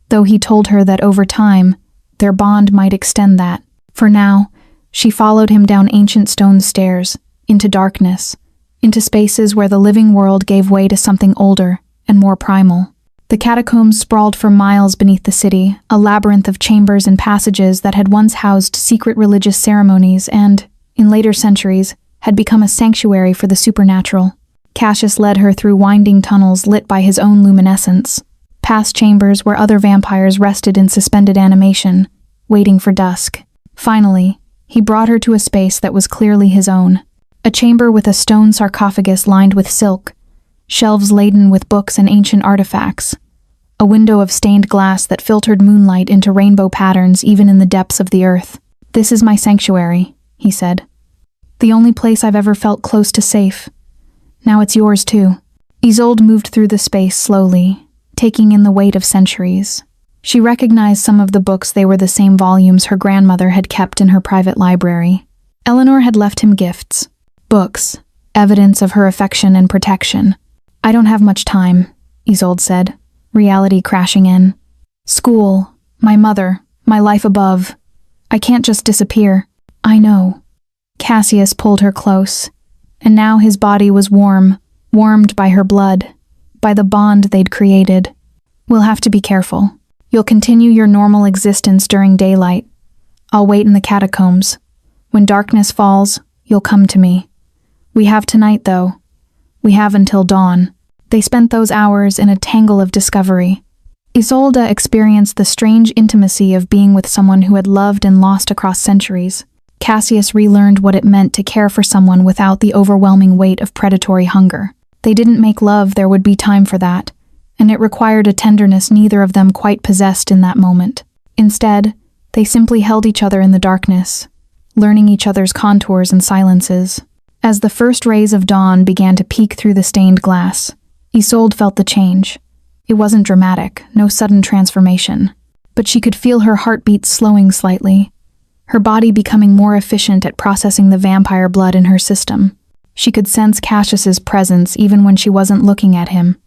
though he told her that over time, their bond might extend that. For now, she followed him down ancient stone stairs, into darkness, into spaces where the living world gave way to something older and more primal. The catacombs sprawled for miles beneath the city, a labyrinth of chambers and passages that had once housed secret religious ceremonies and, in later centuries, had become a sanctuary for the supernatural. Cassius led her through winding tunnels lit by his own luminescence, past chambers where other vampires rested in suspended animation, waiting for dusk. Finally, he brought her to a space that was clearly his own, a chamber with a stone sarcophagus lined with silk, shelves laden with books and ancient artifacts, a window of stained glass that filtered moonlight into rainbow patterns even in the depths of the earth. "This is my sanctuary," he said. "The only place I've ever felt close to safe. Now it's yours too." Isolde moved through the space slowly, taking in the weight of centuries. She recognized some of the books. They were the same volumes her grandmother had kept in her private library. Eleanor had left him gifts. Books, evidence of her affection and protection. "I don't have much time," Isolde said, reality crashing in. "School, my mother, my life above. I can't just disappear." "I know." Cassius pulled her close, and now his body was warmed by her blood, by the bond they'd created. "We'll have to be careful. You'll continue your normal existence during daylight. I'll wait in the catacombs. When darkness falls, you'll come to me. We have tonight, though, We have until dawn." They spent those hours in a tangle of discovery. Isolde experienced the strange intimacy of being with someone who had loved and lost across centuries. Cassius relearned what it meant to care for someone without the overwhelming weight of predatory hunger. They didn't make love, there would be time for that, and it required a tenderness neither of them quite possessed in that moment. Instead, they simply held each other in the darkness, learning each other's contours and silences. As the first rays of dawn began to peek through the stained glass, Isolde felt the change. It wasn't dramatic, no sudden transformation, but she could feel her heartbeat slowing slightly, her body becoming more efficient at processing the vampire blood in her system. She could sense Cassius's presence even when she wasn't looking at him,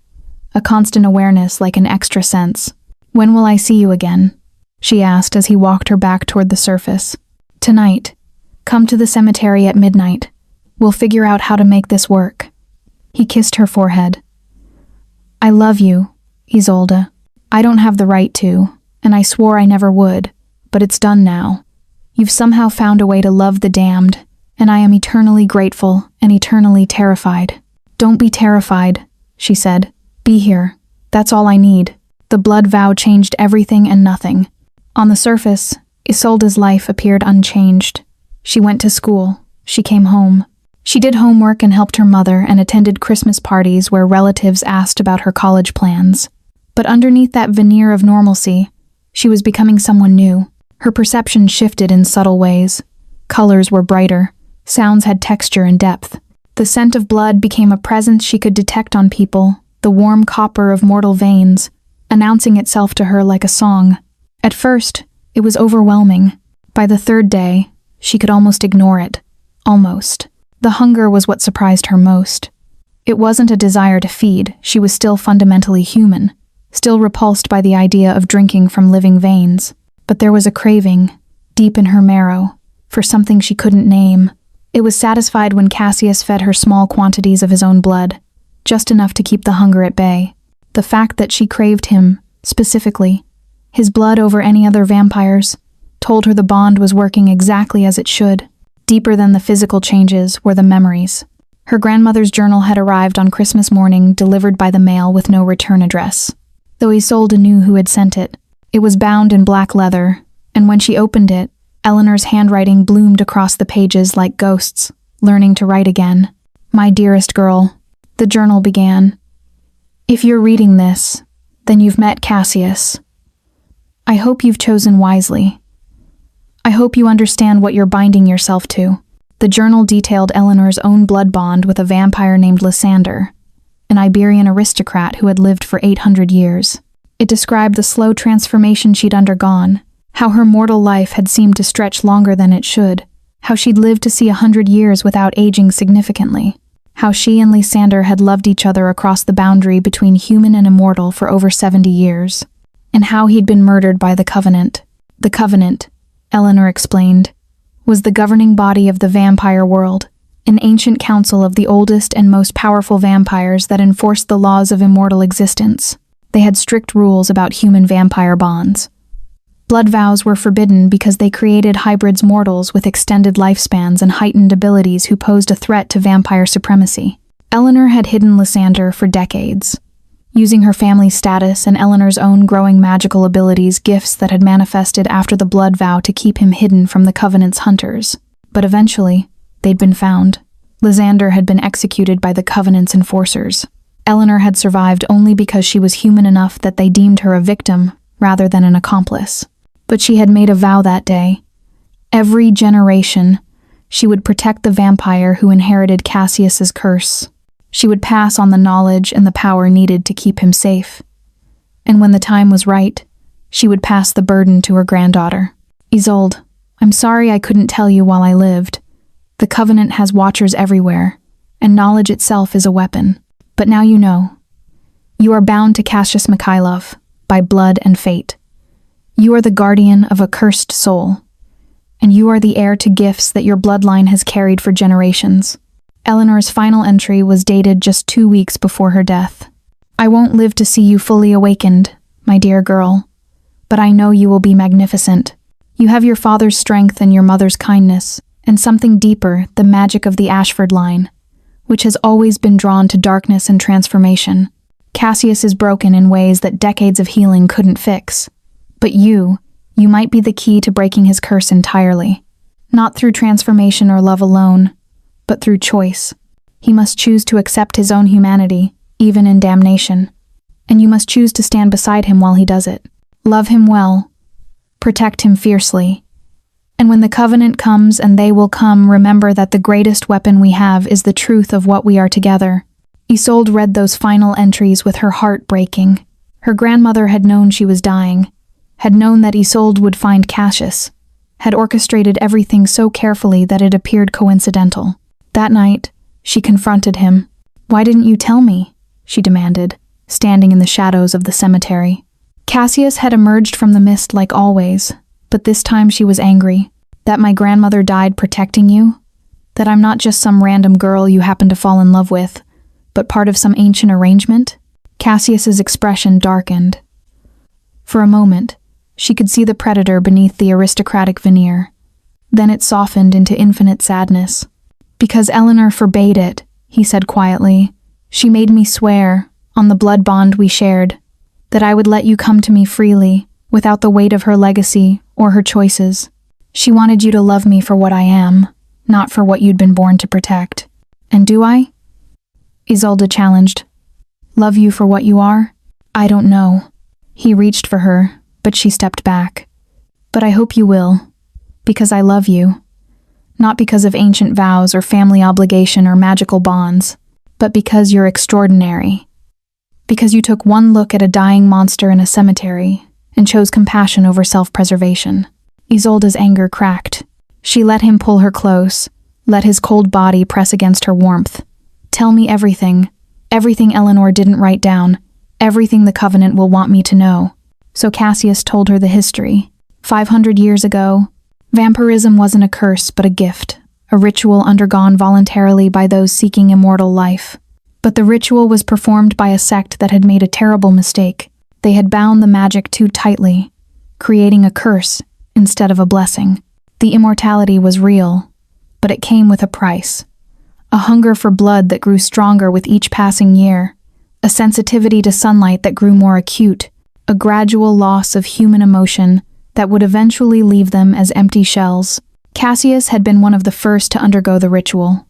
a constant awareness like an extra sense. "When will I see you again?" she asked as he walked her back toward the surface. "Tonight. Come to the cemetery at midnight. We'll figure out how to make this work." He kissed her forehead. "I love you, Isolde. I don't have the right to, and I swore I never would, but it's done now. You've somehow found a way to love the damned, and I am eternally grateful and eternally terrified." "Don't be terrified," she said. "Be here. That's all I need." The blood vow changed everything and nothing. On the surface, Isolde's life appeared unchanged. She went to school. She came home. She did homework and helped her mother and attended Christmas parties where relatives asked about her college plans. But underneath that veneer of normalcy, she was becoming someone new. Her perception shifted in subtle ways. Colors were brighter. Sounds had texture and depth. The scent of blood became a presence she could detect on people, the warm copper of mortal veins, announcing itself to her like a song. At first, it was overwhelming. By the third day, she could almost ignore it. Almost. The hunger was what surprised her most. It wasn't a desire to feed, she was still fundamentally human, still repulsed by the idea of drinking from living veins. But there was a craving, deep in her marrow, for something she couldn't name. It was satisfied when Cassius fed her small quantities of his own blood, just enough to keep the hunger at bay. The fact that she craved him, specifically, his blood over any other vampires, told her the bond was working exactly as it should. Deeper than the physical changes were the memories. Her grandmother's journal had arrived on Christmas morning, delivered by the mail with no return address. Though Isolde knew who had sent it. It was bound in black leather, and when she opened it, Eleanor's handwriting bloomed across the pages like ghosts, learning to write again. "My dearest girl," the journal began. "If you're reading this, then you've met Cassius. I hope you've chosen wisely. I hope you understand what you're binding yourself to." The journal detailed Eleanor's own blood bond with a vampire named Lysander, an Iberian aristocrat who had lived for 800 years. It described the slow transformation she'd undergone, how her mortal life had seemed to stretch longer than it should, how she'd lived to see 100 years without aging significantly, how she and Lysander had loved each other across the boundary between human and immortal for over 70 years, and how he'd been murdered by the Covenant. The Covenant, Eleanor explained, was the governing body of the vampire world, an ancient council of the oldest and most powerful vampires that enforced the laws of immortal existence. They had strict rules about human-vampire bonds. Blood vows were forbidden because they created hybrids mortals with extended lifespans and heightened abilities who posed a threat to vampire supremacy. Eleanor had hidden Lysander for decades, using her family's status and Eleanor's own growing magical abilities, gifts that had manifested after the blood vow to keep him hidden from the Covenant's hunters. But eventually, they'd been found. Lysander had been executed by the Covenant's enforcers. Eleanor had survived only because she was human enough that they deemed her a victim rather than an accomplice. But she had made a vow that day. Every generation, she would protect the vampire who inherited Cassius's curse. She would pass on the knowledge and the power needed to keep him safe. And when the time was right, she would pass the burden to her granddaughter. "Isolde, I'm sorry I couldn't tell you while I lived. The Covenant has watchers everywhere, and knowledge itself is a weapon. But now you know. You are bound to Cassius Mikhailov by blood and fate. You are the guardian of a cursed soul, and you are the heir to gifts that your bloodline has carried for generations." Eleanor's final entry was dated just 2 weeks before her death. "I won't live to see you fully awakened, my dear girl, but I know you will be magnificent. You have your father's strength and your mother's kindness, and something deeper, the magic of the Ashford line. which has always been drawn to darkness and transformation. Cassius is broken in ways that decades of healing couldn't fix. But you might be the key to breaking his curse entirely. Not through transformation or love alone, but through choice. He must choose to accept his own humanity, even in damnation. And you must choose to stand beside him while he does it. Love him well. Protect him fiercely. And when the covenant comes, and they will come, remember that the greatest weapon we have is the truth of what we are together. Isolde read those final entries with her heart breaking. Her grandmother had known she was dying, had known that Isolde would find Cassius, had orchestrated everything so carefully that it appeared coincidental. That night, she confronted him. "Why didn't you tell me?" she demanded, standing in the shadows of the cemetery. Cassius had emerged from the mist like always, but this time she was angry. "That my grandmother died protecting you? That I'm not just some random girl you happen to fall in love with, but part of some ancient arrangement?" Cassius's expression darkened. For a moment, she could see the predator beneath the aristocratic veneer. Then it softened into infinite sadness. "Because Eleanor forbade it," he said quietly. "She made me swear, on the blood bond we shared, that I would let you come to me freely, without the weight of her legacy or her choices. She wanted you to love me for what I am, not for what you'd been born to protect. And do I?" Isolde challenged. "Love you for what you are? I don't know." He reached for her, but she stepped back. "But I hope you will, because I love you. Not because of ancient vows or family obligation or magical bonds, but because you're extraordinary. Because you took one look at a dying monster in a cemetery and chose compassion over self-preservation." Isolde's anger cracked. She let him pull her close, let his cold body press against her warmth. "Tell me everything. Everything Eleanor didn't write down. Everything the Covenant will want me to know." So Cassius told her the history. 500 years ago, vampirism wasn't a curse but a gift, a ritual undergone voluntarily by those seeking immortal life. But the ritual was performed by a sect that had made a terrible mistake. They had bound the magic too tightly, creating a curse instead of a blessing. The immortality was real, but it came with a price. A hunger for blood that grew stronger with each passing year, a sensitivity to sunlight that grew more acute, a gradual loss of human emotion that would eventually leave them as empty shells. Cassius had been one of the first to undergo the ritual.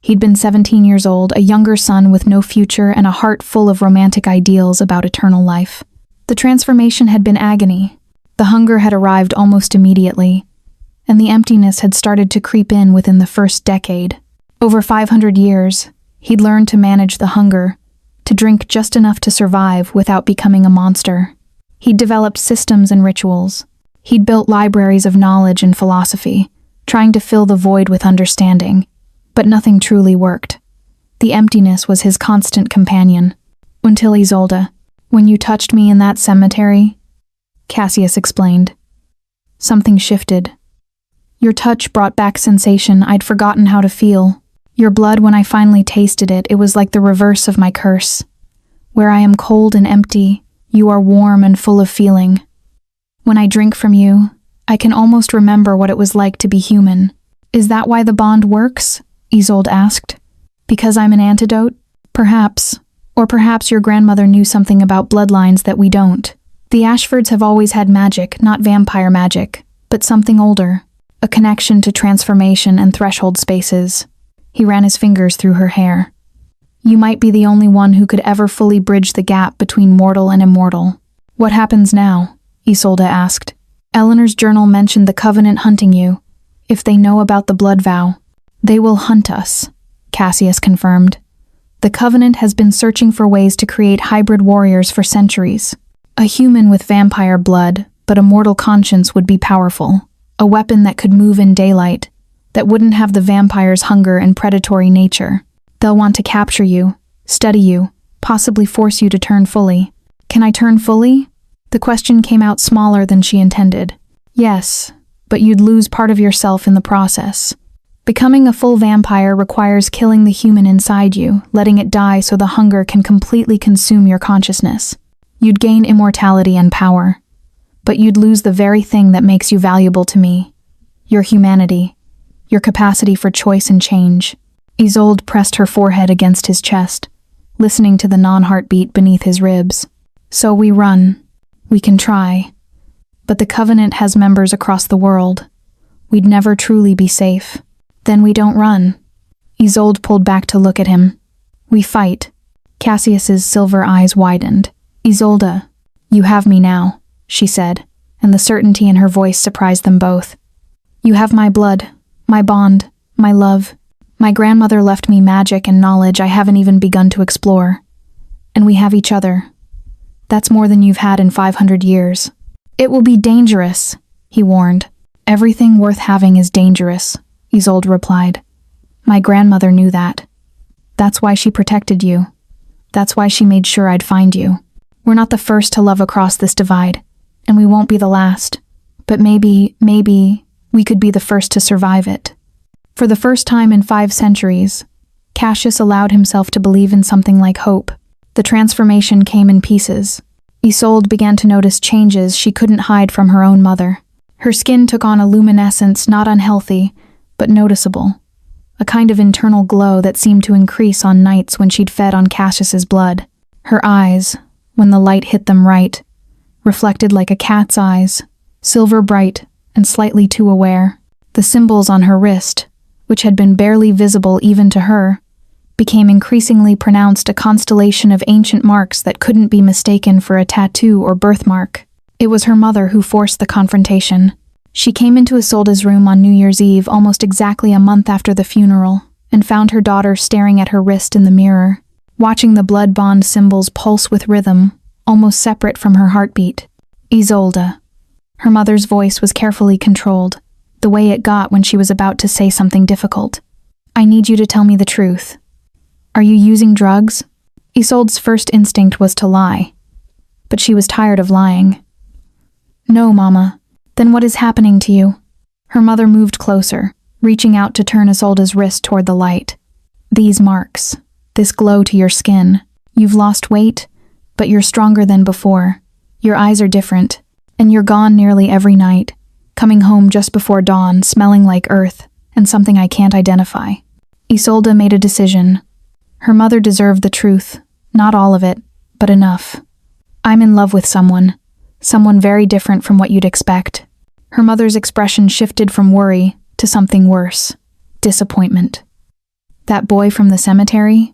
He'd been 17 years old, a younger son with no future and a heart full of romantic ideals about eternal life. The transformation had been agony. The hunger had arrived almost immediately, and the emptiness had started to creep in within the first decade. Over 500 years, he'd learned to manage the hunger, to drink just enough to survive without becoming a monster. He'd developed systems and rituals. He'd built libraries of knowledge and philosophy, trying to fill the void with understanding. But nothing truly worked. The emptiness was his constant companion. Until Isolde, "When you touched me in that cemetery," Cassius explained, "something shifted. Your touch brought back sensation I'd forgotten how to feel. Your blood, when I finally tasted it, it was like the reverse of my curse. Where I am cold and empty, you are warm and full of feeling. When I drink from you, I can almost remember what it was like to be human." "Is that why the bond works?" Isolde asked. "Because I'm an antidote? Perhaps. Or perhaps your grandmother knew something about bloodlines that we don't. The Ashfords have always had magic, not vampire magic, but something older. A connection to transformation and threshold spaces." He ran his fingers through her hair. "You might be the only one who could ever fully bridge the gap between mortal and immortal." "What happens now?" Isolde asked. "Eleanor's journal mentioned the Covenant hunting you. If they know about the blood vow, they will hunt us," Cassius confirmed. "The Covenant has been searching for ways to create hybrid warriors for centuries. A human with vampire blood, but a mortal conscience would be powerful. A weapon that could move in daylight, that wouldn't have the vampire's hunger and predatory nature. They'll want to capture you, study you, possibly force you to turn fully." "Can I turn fully?" The question came out smaller than she intended. "Yes, but you'd lose part of yourself in the process. Becoming a full vampire requires killing the human inside you, letting it die so the hunger can completely consume your consciousness. You'd gain immortality and power, but you'd lose the very thing that makes you valuable to me. Your humanity, your capacity for choice and change." Isolde pressed her forehead against his chest, listening to the non-heartbeat beneath his ribs. So we run. We can try. But the Covenant has members across the world. We'd never truly be safe. Then we don't run. Isolde pulled back to look at him. We fight. Cassius's silver eyes widened. Isolde, you have me now, she said, and the certainty in her voice surprised them both. You have my blood, my bond, my love. My grandmother left me magic and knowledge I haven't even begun to explore. And we have each other. That's more than you've had in 500 years. It will be dangerous, he warned. Everything worth having is dangerous, Isolde replied. My grandmother knew that. That's why she protected you. That's why she made sure I'd find you. We're not the first to love across this divide, and we won't be the last. But maybe, we could be the first to survive it. For the first time in 5 centuries, Cassius allowed himself to believe in something like hope. The transformation came in pieces. Isolde began to notice changes she couldn't hide from her own mother. Her skin took on a luminescence not unhealthy, but noticeable. A kind of internal glow that seemed to increase on nights when she'd fed on Cassius's blood. Her eyes, when the light hit them right, reflected like a cat's eyes, silver bright and slightly too aware. The symbols on her wrist, which had been barely visible even to her, became increasingly pronounced, a constellation of ancient marks that couldn't be mistaken for a tattoo or birthmark. It was her mother who forced the confrontation. She came into Isolde's room on New Year's Eve, almost exactly a month after the funeral, and found her daughter staring at her wrist in the mirror, watching the blood bond symbols pulse with rhythm, almost separate from her heartbeat. Isolde. Her mother's voice was carefully controlled, the way it got when she was about to say something difficult. I need you to tell me the truth. Are you using drugs? Isolde's first instinct was to lie, but she was tired of lying. No, Mama. Then what is happening to you? Her mother moved closer, reaching out to turn Isolde's wrist toward the light. These marks, this glow to your skin. You've lost weight, but you're stronger than before. Your eyes are different, and you're gone nearly every night, coming home just before dawn, smelling like earth, and something I can't identify. Isolde made a decision. Her mother deserved the truth, not all of it, but enough. I'm in love with someone very different from what you'd expect. Her mother's expression shifted from worry to something worse, disappointment. That boy from the cemetery?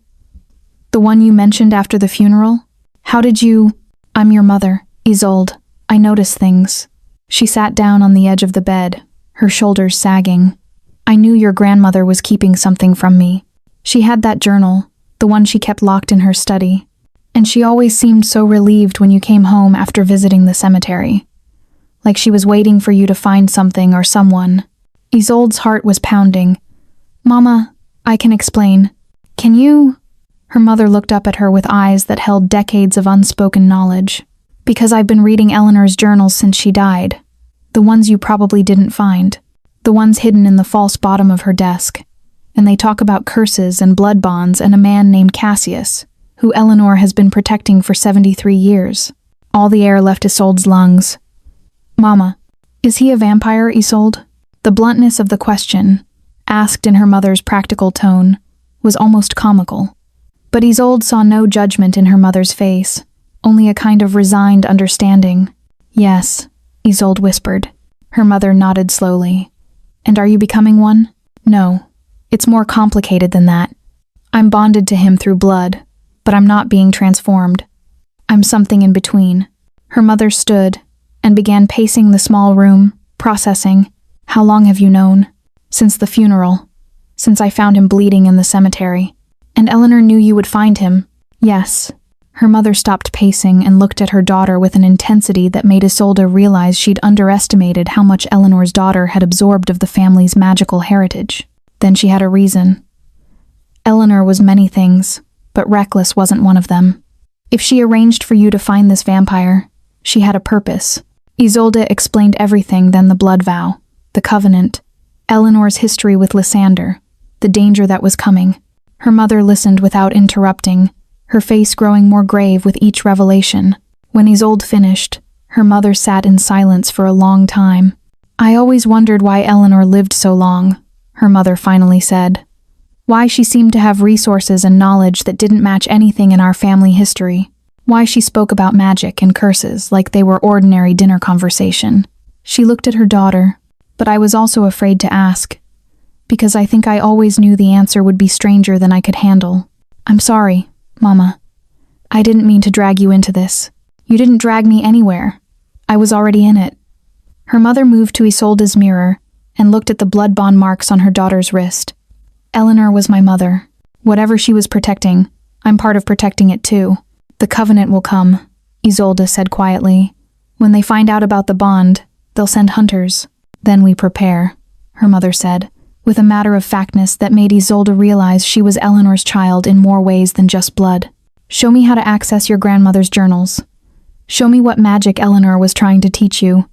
The one you mentioned after the funeral? How did you— I'm your mother, Isolde. I notice things. She sat down on the edge of the bed, her shoulders sagging. I knew your grandmother was keeping something from me. She had that journal, the one she kept locked in her study, and she always seemed so relieved when you came home after visiting the cemetery. Like she was waiting for you to find something or someone. Isolde's heart was pounding. Mama, I can explain. Can you? Her mother looked up at her with eyes that held decades of unspoken knowledge. Because I've been reading Eleanor's journals since she died. The ones you probably didn't find. The ones hidden in the false bottom of her desk. And they talk about curses and blood bonds and a man named Cassius, who Eleanor has been protecting for 73 years. All the air left Isolde's lungs. Mama, is he a vampire, Isolde? The bluntness of the question, asked in her mother's practical tone, was almost comical. But Isolde saw no judgment in her mother's face, only a kind of resigned understanding. Yes, Isolde whispered. Her mother nodded slowly. And are you becoming one? No. It's more complicated than that. I'm bonded to him through blood, but I'm not being transformed. I'm something in between. Her mother stood and began pacing the small room, processing. How long have you known? Since the funeral. Since I found him bleeding in the cemetery. And Eleanor knew you would find him. Yes. Her mother stopped pacing and looked at her daughter with an intensity that made Isolde realize she'd underestimated how much Eleanor's daughter had absorbed of the family's magical heritage. Then she had a reason. Eleanor was many things, but reckless wasn't one of them. If she arranged for you to find this vampire, she had a purpose. Isolde explained everything, then the blood vow, the covenant, Eleanor's history with Lysander, the danger that was coming. Her mother listened without interrupting, her face growing more grave with each revelation. When Isolde finished, her mother sat in silence for a long time. I always wondered why Eleanor lived so long, her mother finally said. Why she seemed to have resources and knowledge that didn't match anything in our family history. Why she spoke about magic and curses like they were ordinary dinner conversation. She looked at her daughter, but I was also afraid to ask, because I think I always knew the answer would be stranger than I could handle. I'm sorry, Mama. I didn't mean to drag you into this. You didn't drag me anywhere. I was already in it. Her mother moved to Isolde's mirror and looked at the blood bond marks on her daughter's wrist. Eleanor was my mother. Whatever she was protecting, I'm part of protecting it too. The covenant will come, Isolde said quietly. When they find out about the bond, they'll send hunters. Then we prepare, her mother said, with a matter-of-factness that made Isolde realize she was Eleanor's child in more ways than just blood. Show me how to access your grandmother's journals. Show me what magic Eleanor was trying to teach you,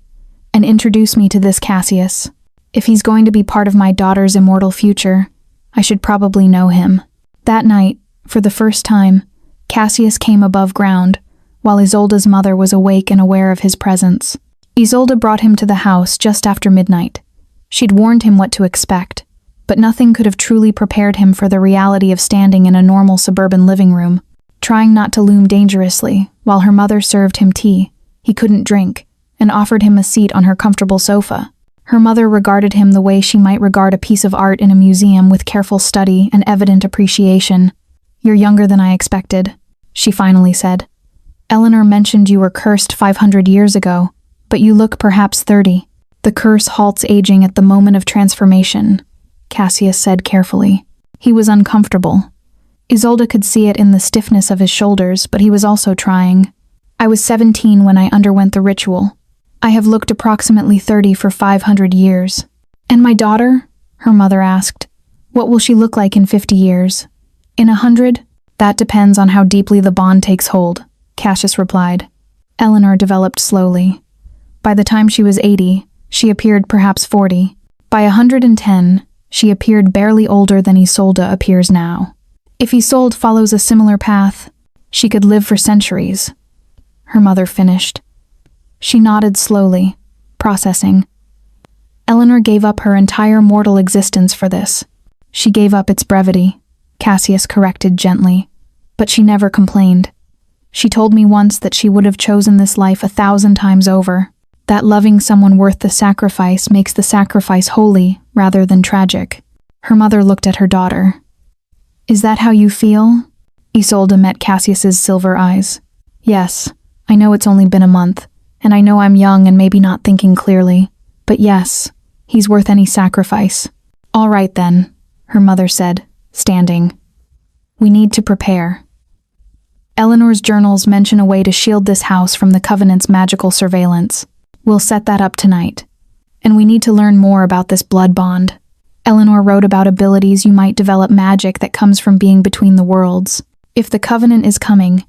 and introduce me to this Cassius. If he's going to be part of my daughter's immortal future, I should probably know him. That night, for the first time, Cassius came above ground, while Isolde's mother was awake and aware of his presence. Isolde brought him to the house just after midnight. She'd warned him what to expect, but nothing could have truly prepared him for the reality of standing in a normal suburban living room, trying not to loom dangerously while her mother served him tea he couldn't drink and offered him a seat on her comfortable sofa. Her mother regarded him the way she might regard a piece of art in a museum, with careful study and evident appreciation. You're younger than I expected, she finally said. Eleanor mentioned you were cursed 500 years ago, but you look perhaps 30. The curse halts aging at the moment of transformation, Cassius said carefully. He was uncomfortable. Isolde could see it in the stiffness of his shoulders, but he was also trying. I was 17 when I underwent the ritual. I have looked approximately 30 for 500 years. And my daughter? Her mother asked. What will she look like in 50 years? In 100? That depends on how deeply the bond takes hold, Cassius replied. Eleanor developed slowly. By the time she was 80, she appeared perhaps 40. By 110, she appeared barely older than Isolde appears now. If Isolde follows a similar path, she could live for centuries. Her mother finished. She nodded slowly, processing. Eleanor gave up her entire mortal existence for this. She gave up its brevity, Cassius corrected gently, but she never complained. She told me once that she would have chosen this life 1,000 times over, that loving someone worth the sacrifice makes the sacrifice holy rather than tragic. Her mother looked at her daughter. Is that how you feel? Isolde met Cassius's silver eyes. Yes, I know it's only been a month, and I know I'm young and maybe not thinking clearly, but yes, he's worth any sacrifice. All right then, her mother said, standing. We need to prepare. Eleanor's journals mention a way to shield this house from the Covenant's magical surveillance. We'll set that up tonight. And we need to learn more about this blood bond. Eleanor wrote about abilities you might develop, magic that comes from being between the worlds. If the Covenant is coming,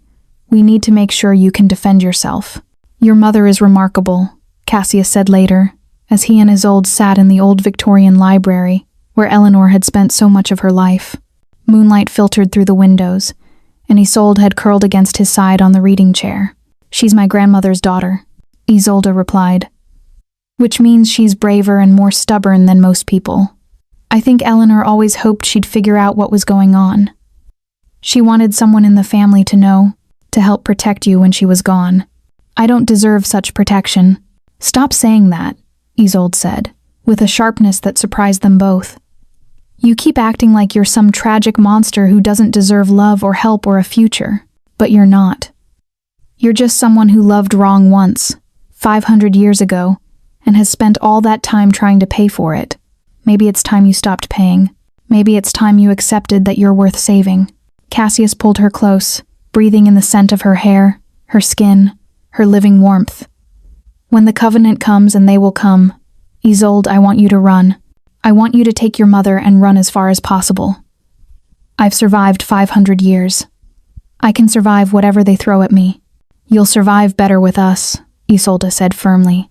we need to make sure you can defend yourself. Your mother is remarkable, Cassius said later, as he and Isolde sat in the old Victorian library, where Eleanor had spent so much of her life. Moonlight filtered through the windows, and Isolde had curled against his side on the reading chair. She's my grandmother's daughter, Isolde replied. Which means she's braver and more stubborn than most people. I think Eleanor always hoped she'd figure out what was going on. She wanted someone in the family to know, to help protect you when she was gone. I don't deserve such protection. Stop saying that, Isolde said, with a sharpness that surprised them both. You keep acting like you're some tragic monster who doesn't deserve love or help or a future, but you're not. You're just someone who loved wrong once, 500 years ago, and has spent all that time trying to pay for it. Maybe it's time you stopped paying. Maybe it's time you accepted that you're worth saving. Cassius pulled her close, breathing in the scent of her hair, her skin, her living warmth. When the Covenant comes, and they will come, Isolde, I want you to run. I want you to take your mother and run as far as possible. I've survived 500 years. I can survive whatever they throw at me. You'll survive better with us, Isolde said firmly.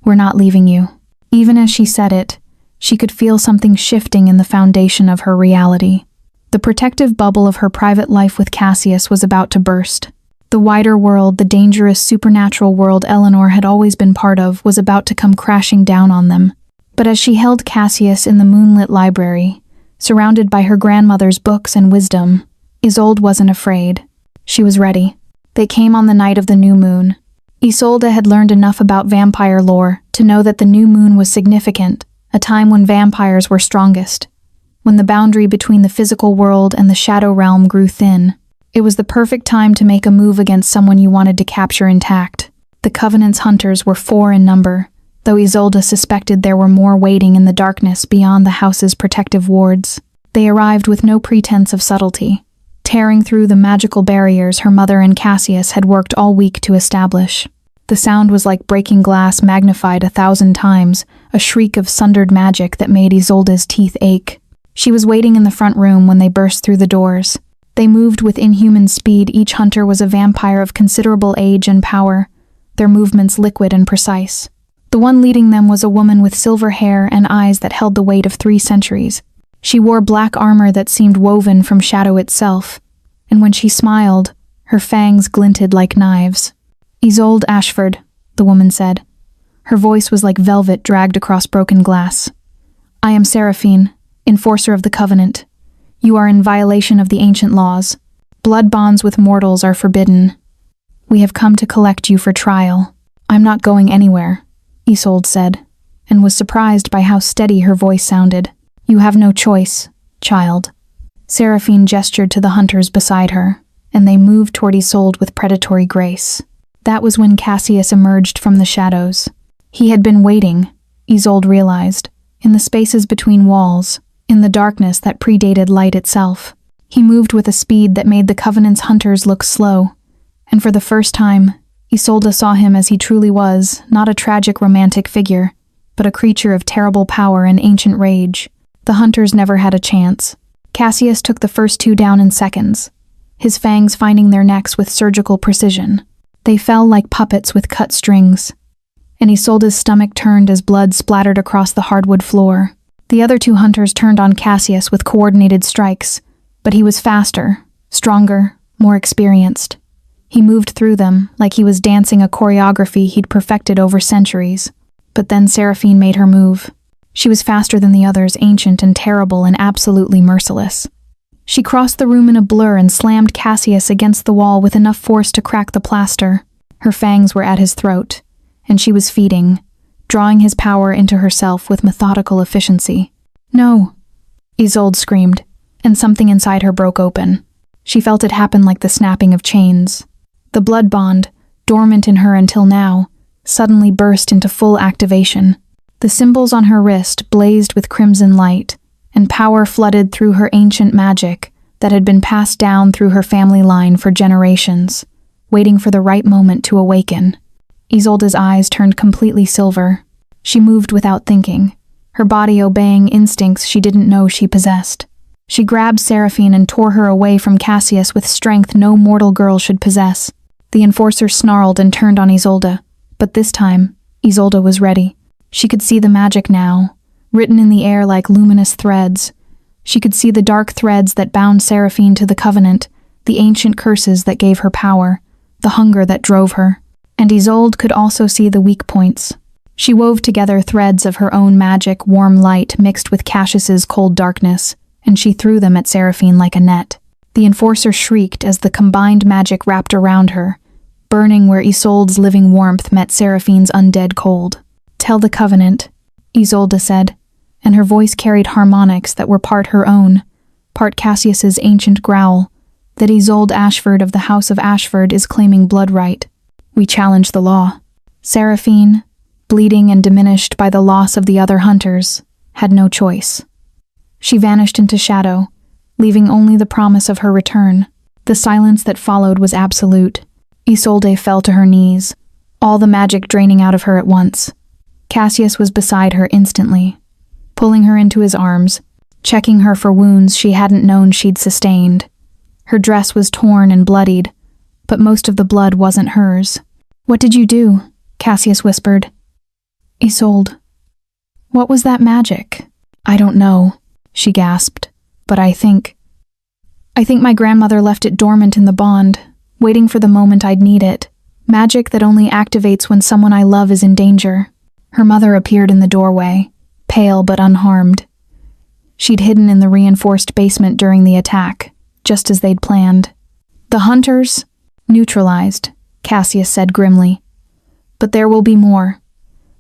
We're not leaving you. Even as she said it, she could feel something shifting in the foundation of her reality. The protective bubble of her private life with Cassius was about to burst. The wider world, the dangerous supernatural world Eleanor had always been part of, was about to come crashing down on them. But as she held Cassius in the moonlit library, Surrounded by her grandmother's books and wisdom, Isolde wasn't afraid. She was ready. They came on the night of the new moon. Isolde had learned enough about vampire lore to know that the new moon was significant, a time when vampires were strongest. When the boundary between the physical world and the shadow realm grew thin, it was the perfect time to make a move against someone you wanted to capture intact. The Covenant's hunters were 4 in number, though Isolde suspected there were more waiting in the darkness beyond the house's protective wards. They arrived with no pretense of subtlety, tearing through the magical barriers her mother and Cassius had worked all week to establish. The sound was like breaking glass magnified 1,000 times, a shriek of sundered magic that made Isolde's teeth ache. She was waiting in the front room when they burst through the doors. They moved with inhuman speed. Each hunter was a vampire of considerable age and power, their movements liquid and precise. The one leading them was a woman with silver hair and eyes that held the weight of 3 centuries. She wore black armor that seemed woven from shadow itself, and when she smiled, her fangs glinted like knives. "Isolde Ashford," the woman said. Her voice was like velvet dragged across broken glass. "I am Seraphine, enforcer of the Covenant. You are in violation of the ancient laws. Blood bonds with mortals are forbidden. We have come to collect you for trial." "I'm not going anywhere," Isolde said, and was surprised by how steady her voice sounded. "You have no choice, child." Seraphine gestured to the hunters beside her, and they moved toward Isolde with predatory grace. That was when Cassius emerged from the shadows. He had been waiting, Isolde realized, in the spaces between walls, in the darkness that predated light itself. He moved with a speed that made the Covenant's hunters look slow, and for the first time, Isolde saw him as he truly was, not a tragic romantic figure, but a creature of terrible power and ancient rage. The hunters never had a chance. Cassius took the first 2 down in seconds, his fangs finding their necks with surgical precision. They fell like puppets with cut strings, and Isolde's stomach turned as blood splattered across the hardwood floor. The other 2 hunters turned on Cassius with coordinated strikes, but he was faster, stronger, more experienced. He moved through them like he was dancing a choreography he'd perfected over centuries. But then Seraphine made her move. She was faster than the others, ancient and terrible and absolutely merciless. She crossed the room in a blur and slammed Cassius against the wall with enough force to crack the plaster. Her fangs were at his throat, and she was feeding, drawing his power into herself with methodical efficiency. "No," Isolde screamed, and something inside her broke open. She felt it happen like the snapping of chains. The blood bond, dormant in her until now, suddenly burst into full activation. The symbols on her wrist blazed with crimson light, and power flooded through her ancient magic that had been passed down through her family line for generations, waiting for the right moment to awaken. Isolde's eyes turned completely silver. She moved without thinking, her body obeying instincts she didn't know she possessed. She grabbed Seraphine and tore her away from Cassius with strength no mortal girl should possess. The enforcer snarled and turned on Isolde, but this time, Isolde was ready. She could see the magic now, written in the air like luminous threads. She could see the dark threads that bound Seraphine to the Covenant, the ancient curses that gave her power, the hunger that drove her. And Isolde could also see the weak points. She wove together threads of her own magic, warm light mixed with Cassius's cold darkness, and she threw them at Seraphine like a net. The enforcer shrieked as the combined magic wrapped around her, burning where Isolde's living warmth met Seraphine's undead cold. "Tell the Covenant," Isolde said, and her voice carried harmonics that were part her own, part Cassius's ancient growl, that Isolde Ashford of the House of Ashford is claiming blood right. "We challenge the law." Seraphine, bleeding and diminished by the loss of the other hunters, had no choice. She vanished into shadow, leaving only the promise of her return. The silence that followed was absolute. Isolde fell to her knees, all the magic draining out of her at once. Cassius was beside her instantly, pulling her into his arms, checking her for wounds she hadn't known she'd sustained. Her dress was torn and bloodied, but most of the blood wasn't hers. "What did you do?" Cassius whispered. "Isolde, what was that magic?" "I don't know," she gasped, "but I think my grandmother left it dormant in the bond, waiting for the moment I'd need it. Magic that only activates when someone I love is in danger." Her mother appeared in the doorway, pale but unharmed. She'd hidden in the reinforced basement during the attack, just as they'd planned. The hunters? Neutralized, Cassius said grimly. But there will be more.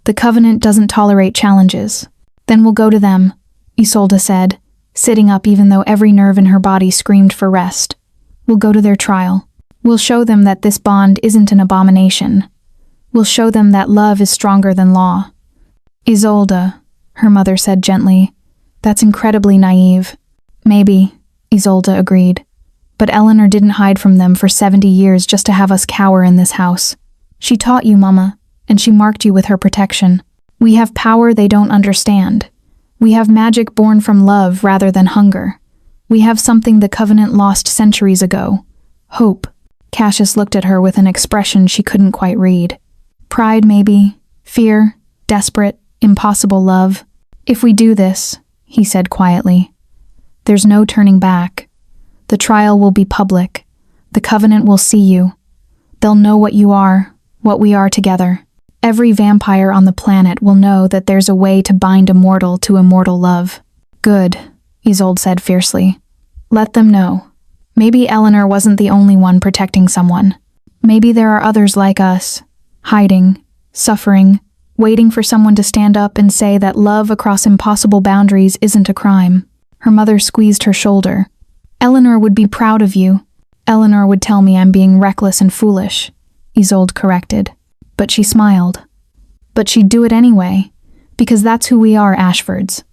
The Covenant doesn't tolerate challenges. Then we'll go to them, Isolde said, sitting up even though every nerve in her body screamed for rest. We'll go to their trial. We'll show them that this bond isn't an abomination. We'll show them that love is stronger than law. Isolde, her mother said gently, that's incredibly naive. Maybe, Isolde agreed. But Eleanor didn't hide from them for 70 years just to have us cower in this house. She taught you, Mama, and she marked you with her protection. We have power they don't understand. We have magic born from love rather than hunger. We have something the Covenant lost centuries ago. Hope. Cassius looked at her with an expression she couldn't quite read. Pride, maybe. Fear. Desperate. Impossible love. If we do this, he said quietly, there's no turning back. The trial will be public. The Covenant will see you. They'll know what you are, what we are together. Every vampire on the planet will know that there's a way to bind a mortal to immortal love. Good, Isolde said fiercely. Let them know. Maybe Eleanor wasn't the only one protecting someone. Maybe there are others like us, hiding, suffering, waiting for someone to stand up and say that love across impossible boundaries isn't a crime. Her mother squeezed her shoulder. Eleanor would be proud of you. Eleanor would tell me I'm being reckless and foolish, Isolde corrected. But she smiled. But she'd do it anyway, because that's who we are, Ashfords.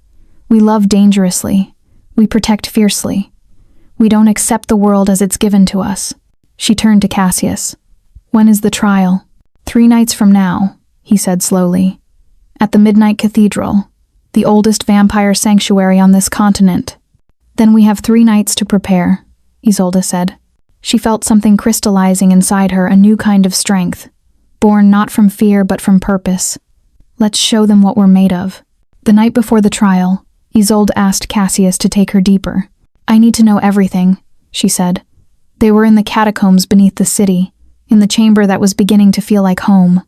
We love dangerously. We protect fiercely. We don't accept the world as it's given to us. She turned to Cassius. When is the trial? 3 nights from now, he said slowly. At the Midnight Cathedral, the oldest vampire sanctuary on this continent. Then we have 3 nights to prepare, Isolde said. She felt something crystallizing inside her, a new kind of strength, born not from fear but from purpose. Let's show them what we're made of. The night before the trial, Isolde asked Cassius to take her deeper. I need to know everything, she said. They were in the catacombs beneath the city, in the chamber that was beginning to feel like home.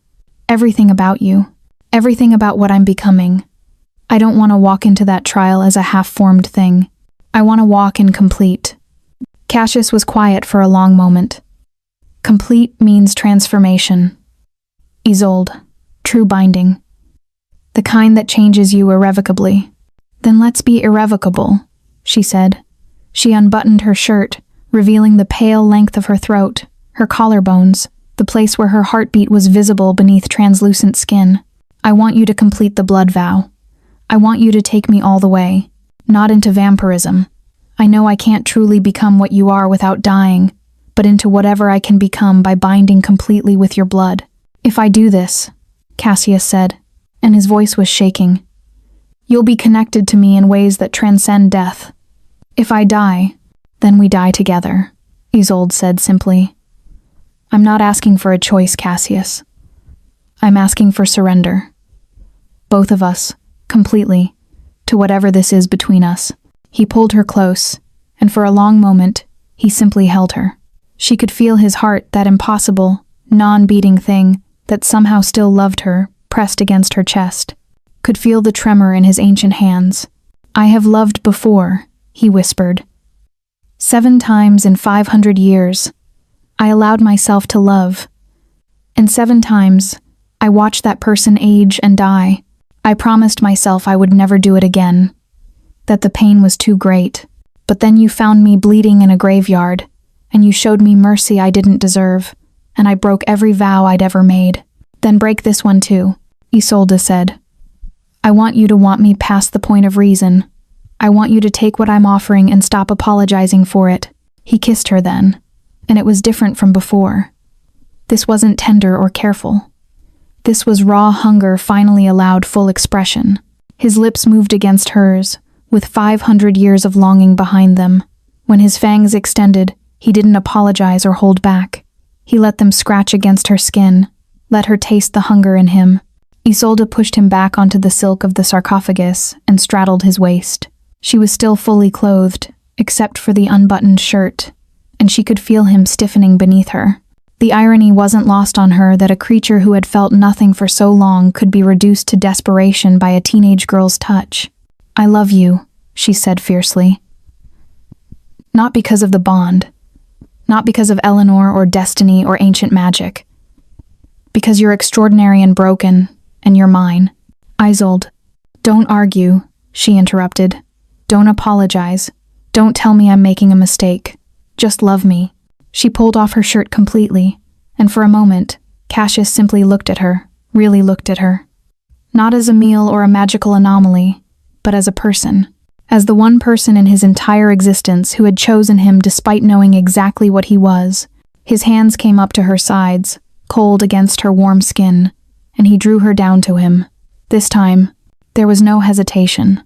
Everything about you. Everything about what I'm becoming. I don't want to walk into that trial as a half-formed thing. I want to walk in complete. Cassius was quiet for a long moment. Complete means transformation. Isolde, true binding. The kind that changes you irrevocably. Then let's be irrevocable, she said. She unbuttoned her shirt, revealing the pale length of her throat, her collarbones, the place where her heartbeat was visible beneath translucent skin. I want you to complete the blood vow. I want you to take me all the way, not into vampirism. I know I can't truly become what you are without dying, but into whatever I can become by binding completely with your blood. If I do this, Cassius said, and his voice was shaking, you'll be connected to me in ways that transcend death. If I die, then we die together, Isolde said simply. I'm not asking for a choice, Cassius. I'm asking for surrender. Both of us, completely, to whatever this is between us. He pulled her close, and for a long moment, he simply held her. She could feel his heart, that impossible, non-beating thing that somehow still loved her, pressed against her chest. Could feel the tremor in his ancient hands. I have loved before, he whispered. 7 times in 500 years, I allowed myself to love. And 7 times, I watched that person age and die. I promised myself I would never do it again, that the pain was too great. But then you found me bleeding in a graveyard, and you showed me mercy I didn't deserve, and I broke every vow I'd ever made. Then break this one too, Isolde said. I want you to want me past the point of reason. I want you to take what I'm offering and stop apologizing for it. He kissed her then, and it was different from before. This wasn't tender or careful. This was raw hunger finally allowed full expression. His lips moved against hers, with 500 years of longing behind them. When his fangs extended, he didn't apologize or hold back. He let them scratch against her skin, let her taste the hunger in him. Isolde pushed him back onto the silk of the sarcophagus and straddled his waist. She was still fully clothed, except for the unbuttoned shirt, and she could feel him stiffening beneath her. The irony wasn't lost on her that a creature who had felt nothing for so long could be reduced to desperation by a teenage girl's touch. I love you, she said fiercely. Not because of the bond. Not because of Eleanor or destiny or ancient magic. Because you're extraordinary and broken, and you're mine. Isolde, don't argue, she interrupted. Don't apologize. Don't tell me I'm making a mistake. Just love me. She pulled off her shirt completely, and for a moment, Cassius simply looked at her, really looked at her. Not as a meal or a magical anomaly, but as a person. As the one person in his entire existence who had chosen him despite knowing exactly what he was. His hands came up to her sides, cold against her warm skin, and he drew her down to him. This time, there was no hesitation.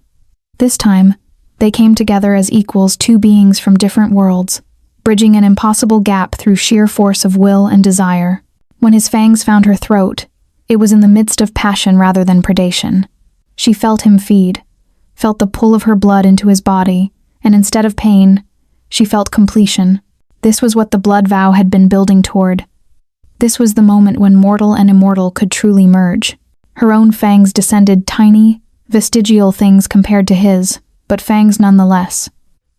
This time, they came together as equals, two beings from different worlds, bridging an impossible gap through sheer force of will and desire. When his fangs found her throat, it was in the midst of passion rather than predation. She felt him feed, felt the pull of her blood into his body, and instead of pain, she felt completion. This was what the blood vow had been building toward. This was the moment when mortal and immortal could truly merge. Her own fangs descended, tiny, vestigial things compared to his, but fangs nonetheless.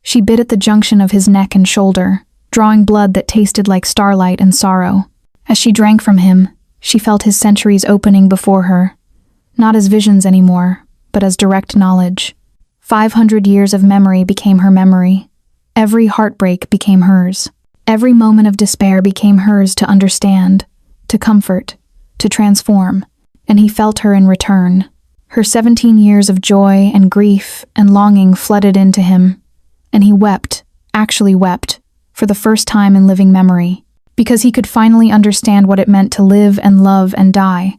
She bit at the junction of his neck and shoulder, drawing blood that tasted like starlight and sorrow. As she drank from him, she felt his centuries opening before her, not as visions anymore, but as direct knowledge. 500 years of memory became her memory. Every heartbreak became hers. Every moment of despair became hers to understand, to comfort, to transform, and he felt her in return. Her 17 years of joy and grief and longing flooded into him, and he wept, actually wept, for the first time in living memory, because he could finally understand what it meant to live and love and die,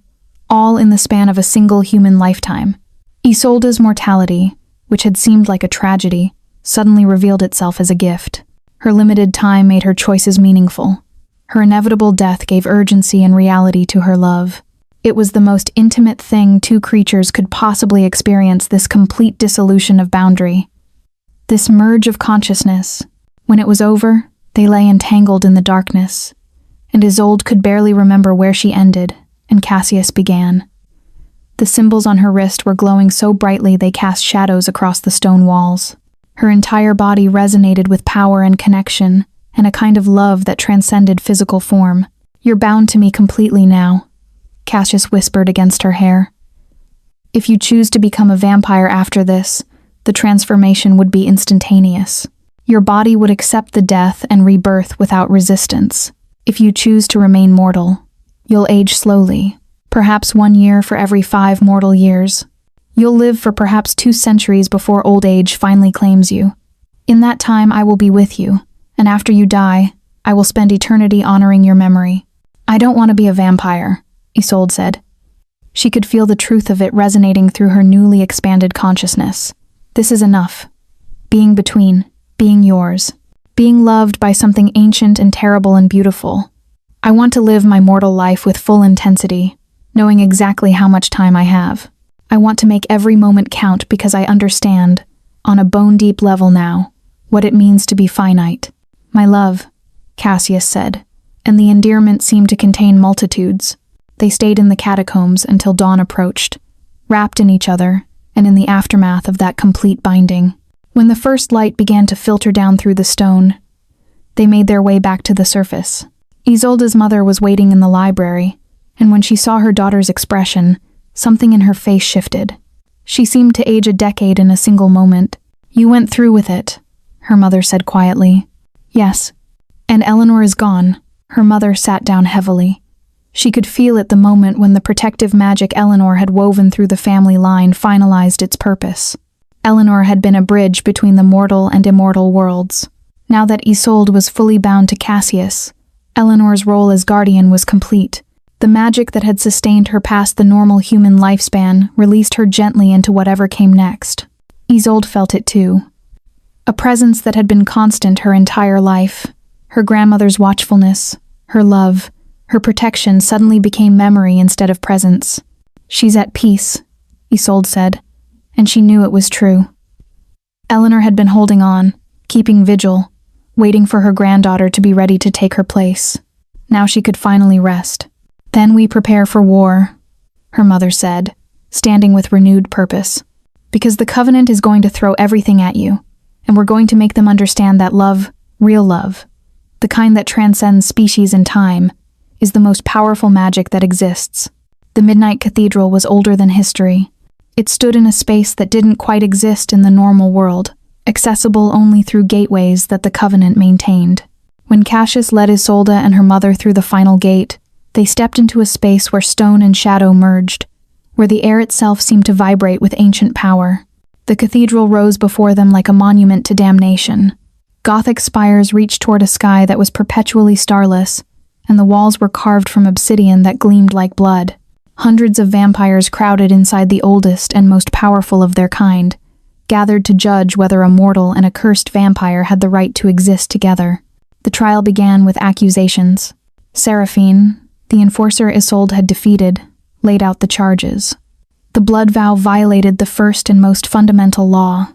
all in the span of a single human lifetime. Isolde's mortality, which had seemed like a tragedy, suddenly revealed itself as a gift. Her limited time made her choices meaningful. Her inevitable death gave urgency and reality to her love. It was the most intimate thing two creatures could possibly experience, this complete dissolution of boundary. This merge of consciousness. When it was over, they lay entangled in the darkness, and Isolde could barely remember where she ended and Cassius began. The symbols on her wrist were glowing so brightly they cast shadows across the stone walls. Her entire body resonated with power and connection, and a kind of love that transcended physical form. You're bound to me completely now, Cassius whispered against her hair. If you choose to become a vampire after this, the transformation would be instantaneous. Your body would accept the death and rebirth without resistance. If you choose to remain mortal, you'll age slowly, perhaps 1 year for every 5 mortal years. You'll live for perhaps 2 centuries before old age finally claims you. In that time, I will be with you, and after you die, I will spend eternity honoring your memory. I don't want to be a vampire, Isolde said. She could feel the truth of it resonating through her newly expanded consciousness. This is enough. Being between, being yours, being loved by something ancient and terrible and beautiful. I want to live my mortal life with full intensity, knowing exactly how much time I have. I want to make every moment count because I understand, on a bone-deep level now, what it means to be finite. My love, Cassius said, and the endearment seemed to contain multitudes. They stayed in the catacombs until dawn approached, wrapped in each other, and in the aftermath of that complete binding. When the first light began to filter down through the stone, they made their way back to the surface. Isolde's mother was waiting in the library, and when she saw her daughter's expression, something in her face shifted. She seemed to age a decade in a single moment. You went through with it, her mother said quietly. Yes. And Eleanor is gone. Her mother sat down heavily. She could feel it the moment when the protective magic Eleanor had woven through the family line finalized its purpose. Eleanor had been a bridge between the mortal and immortal worlds. Now that Isolde was fully bound to Cassius, Eleanor's role as guardian was complete. The magic that had sustained her past the normal human lifespan released her gently into whatever came next. Isolde felt it too. A presence that had been constant her entire life. Her grandmother's watchfulness, her love, her protection suddenly became memory instead of presence. She's at peace, Isolde said, and she knew it was true. Eleanor had been holding on, keeping vigil, waiting for her granddaughter to be ready to take her place. Now she could finally rest. Then we prepare for war, her mother said, standing with renewed purpose. Because the Covenant is going to throw everything at you, and we're going to make them understand that love, real love, the kind that transcends species and time, is the most powerful magic that exists. The Midnight Cathedral was older than history. It stood in a space that didn't quite exist in the normal world, accessible only through gateways that the Covenant maintained. When Cassius led Isolde and her mother through the final gate, they stepped into a space where stone and shadow merged, where the air itself seemed to vibrate with ancient power. The cathedral rose before them like a monument to damnation. Gothic spires reached toward a sky that was perpetually starless, and the walls were carved from obsidian that gleamed like blood. Hundreds of vampires crowded inside the oldest and most powerful of their kind, gathered to judge whether a mortal and a cursed vampire had the right to exist together. The trial began with accusations. Seraphine, the enforcer Isolde had defeated, laid out the charges. The blood vow violated the first and most fundamental law.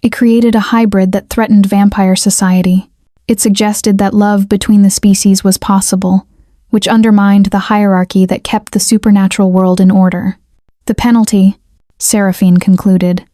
It created a hybrid that threatened vampire society. It suggested that love between the species was possible, which undermined the hierarchy that kept the supernatural world in order. The penalty, Seraphine concluded,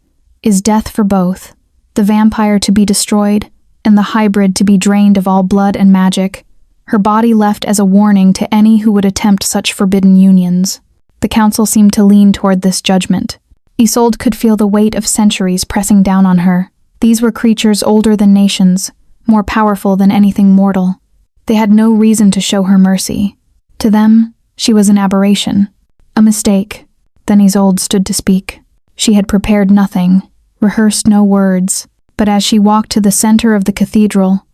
is death for both, the vampire to be destroyed, and the hybrid to be drained of all blood and magic, her body left as a warning to any who would attempt such forbidden unions. The council seemed to lean toward this judgment. Isolde could feel the weight of centuries pressing down on her. These were creatures older than nations, more powerful than anything mortal. They had no reason to show her mercy. To them, she was an aberration, a mistake. Then Isolde stood to speak. She had prepared nothing, rehearsed no words, but as she walked to the center of the cathedral,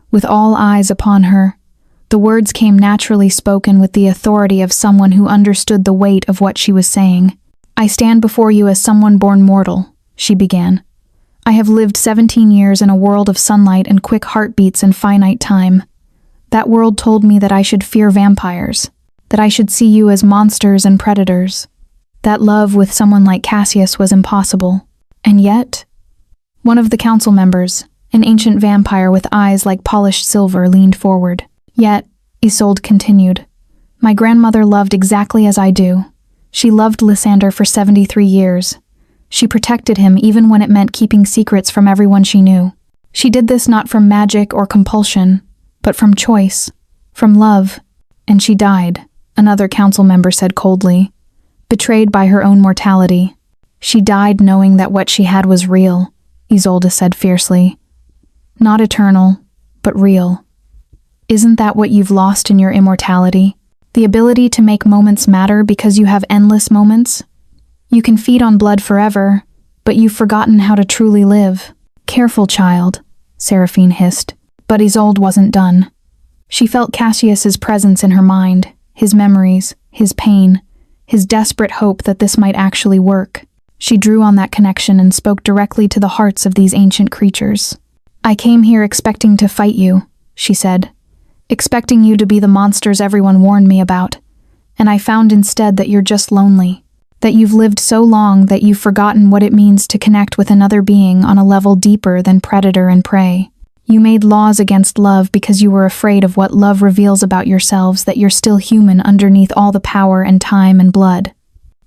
with all eyes upon her, the words came naturally spoken with the authority of someone who understood the weight of what she was saying. "I stand before you as someone born mortal," she began. "I have lived 17 years in a world of sunlight and quick heartbeats and finite time. That world told me that I should fear vampires, that I should see you as monsters and predators. That love with someone like Cassius was impossible. And yet..." One of the council members, an ancient vampire with eyes like polished silver, leaned forward. "Yet," Isolde continued, "my grandmother loved exactly as I do. She loved Lysander for 73 years. She protected him even when it meant keeping secrets from everyone she knew. She did this not from magic or compulsion, but from choice, from love. And she died," another council member said coldly, "betrayed by her own mortality. She died knowing that what she had was real," Isolde said fiercely. "Not eternal, but real. Isn't that what you've lost in your immortality? The ability to make moments matter because you have endless moments? You can feed on blood forever, but you've forgotten how to truly live." "Careful, child," Seraphine hissed. But Isolde wasn't done. She felt Cassius's presence in her mind, his memories, his pain, his desperate hope that this might actually work. She drew on that connection and spoke directly to the hearts of these ancient creatures. "I came here expecting to fight you," she said. "Expecting you to be the monsters everyone warned me about. And I found instead that you're just lonely. That you've lived so long that you've forgotten what it means to connect with another being on a level deeper than predator and prey. You made laws against love because you were afraid of what love reveals about yourselves, that you're still human underneath all the power and time and blood."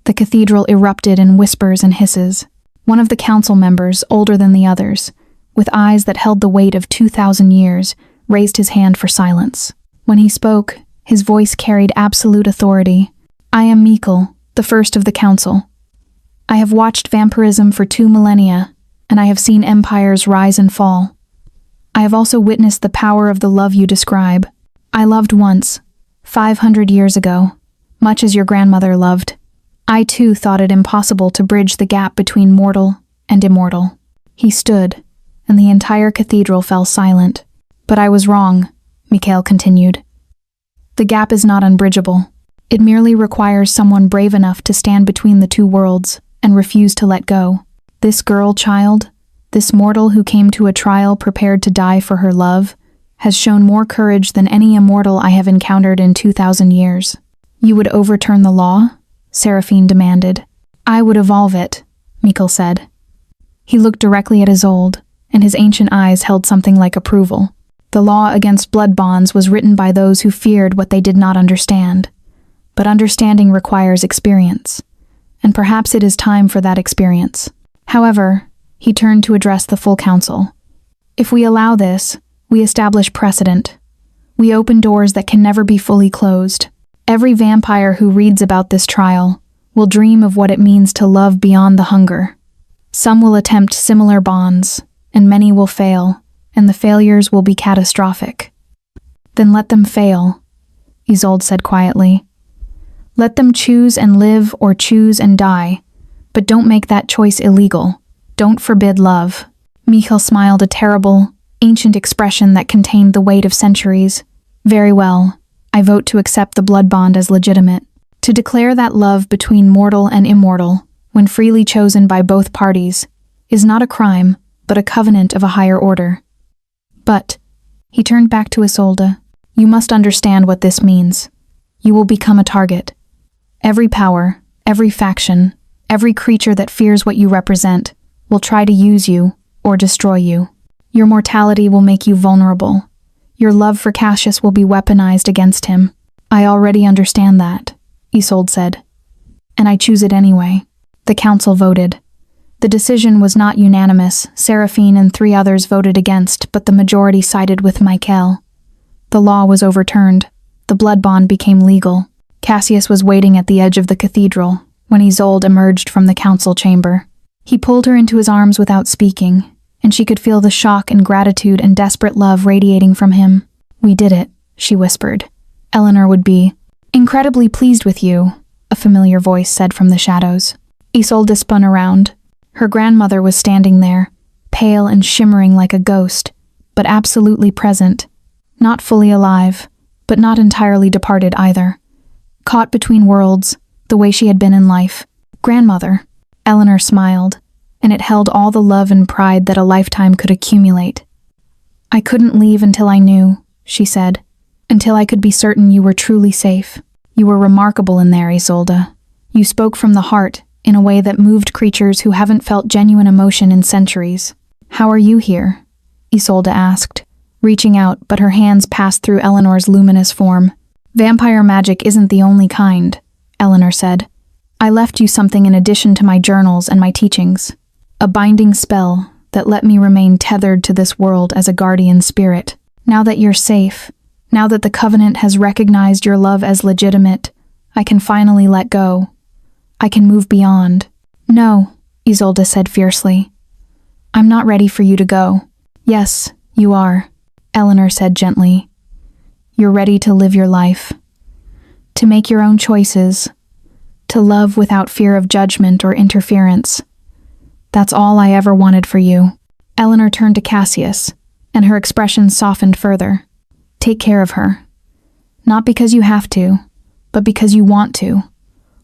The cathedral erupted in whispers and hisses. One of the council members, older than the others, with eyes that held the weight of 2,000 years, raised his hand for silence. When he spoke, his voice carried absolute authority. "I am Mikkel, the first of the council. I have watched vampirism for 2 millennia, and I have seen empires rise and fall. I have also witnessed the power of the love you describe. I loved once, 500 years ago, much as your grandmother loved. I too thought it impossible to bridge the gap between mortal and immortal." He stood, and the entire cathedral fell silent. "But I was wrong," Mikkel continued. "The gap is not unbridgeable. It merely requires someone brave enough to stand between the two worlds and refuse to let go. This girl child, this mortal who came to a trial prepared to die for her love, has shown more courage than any immortal I have encountered in 2,000 years." "You would overturn the law?" Seraphine demanded. "I would evolve it," Mikkel said. He looked directly at Isolde, and his ancient eyes held something like approval. "The law against blood bonds was written by those who feared what they did not understand. But understanding requires experience, and perhaps it is time for that experience. However, he turned to address the full council. If we allow this, we establish precedent. We open doors that can never be fully closed. Every vampire who reads about this trial will dream of what it means to love beyond the hunger. Some will attempt similar bonds, and many will fail, and the failures will be catastrophic. Then let them fail, Isolde said quietly. Let them choose and live or choose and die, but don't make that choice illegal. Don't forbid love. Michael smiled, a terrible, ancient expression that contained the weight of centuries. Very well, I vote to accept the blood bond as legitimate. To declare that love between mortal and immortal, when freely chosen by both parties, is not a crime, but a covenant of a higher order. But, he turned back to Isolde, you must understand what this means. You will become a target. Every power, every faction, every creature that fears what you represent will try to use you or destroy you. Your mortality will make you vulnerable. Your love for Cassius will be weaponized against him. I already understand that, Isolde said. And I choose it anyway. The council voted. The decision was not unanimous. Seraphine and 3 others voted against, but the majority sided with Michael. The law was overturned. The blood bond became legal. Cassius was waiting at the edge of the cathedral when Isolde emerged from the council chamber. He pulled her into his arms without speaking, and she could feel the shock and gratitude and desperate love radiating from him. We did it, she whispered. Eleanor would be incredibly pleased with you, a familiar voice said from the shadows. Isolde spun around. Her grandmother was standing there, pale and shimmering like a ghost, but absolutely present. Not fully alive, but not entirely departed either. Caught between worlds, the way she had been in life. Grandmother. Eleanor smiled, and it held all the love and pride that a lifetime could accumulate. I couldn't leave until I knew, she said, until I could be certain you were truly safe. You were remarkable in there, Isolde. You spoke from the heart, in a way that moved creatures who haven't felt genuine emotion in centuries. How are you here? Isolde asked, reaching out, but her hands passed through Eleanor's luminous form. Vampire magic isn't the only kind, Eleanor said. I left you something in addition to my journals and my teachings. A binding spell that let me remain tethered to this world as a guardian spirit. Now that you're safe, now that the Covenant has recognized your love as legitimate, I can finally let go. I can move beyond. No, Isolde said fiercely. I'm not ready for you to go. Yes, you are, Eleanor said gently. You're ready to live your life. To make your own choices. To love without fear of judgment or interference. That's all I ever wanted for you. Eleanor turned to Cassius, and her expression softened further. Take care of her. Not because you have to, but because you want to.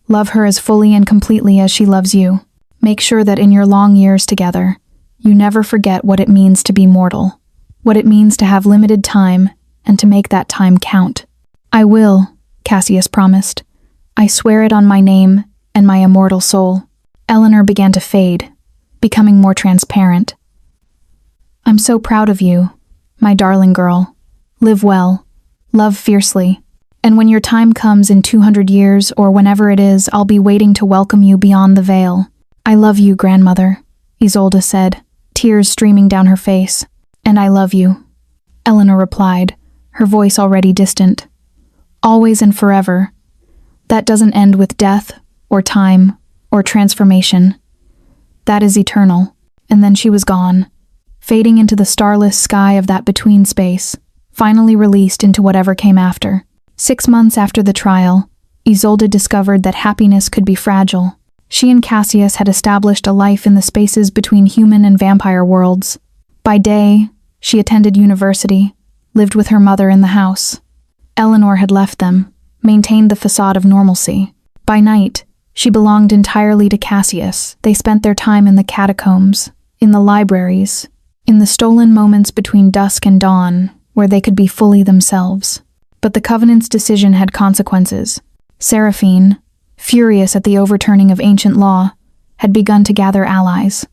Love her as fully and completely as she loves you. Make sure that in your long years together, you never forget what it means to be mortal, what it means to have limited time, and to make that time count. I will, Cassius promised. I swear it on my name and my immortal soul. Eleanor began to fade, becoming more transparent. I'm so proud of you, my darling girl. Live well, love fiercely, and when your time comes in 200 years or whenever it is, I'll be waiting to welcome you beyond the veil. I love you, grandmother, Isolde said, tears streaming down her face. And I love you, Eleanor replied, her voice already distant. Always and forever. That doesn't end with death, or time, or transformation. That is eternal. And then she was gone, fading into the starless sky of that between space, finally released into whatever came after. 6 months after the trial, Isolde discovered that happiness could be fragile. She and Cassius had established a life in the spaces between human and vampire worlds. By day, she attended university, lived with her mother in the house. Eleanor had left them, maintained the facade of normalcy. By night, she belonged entirely to Cassius. They spent their time in the catacombs, in the libraries, in the stolen moments between dusk and dawn, where they could be fully themselves. But the Covenant's decision had consequences. Seraphine, furious at the overturning of ancient law, had begun to gather allies.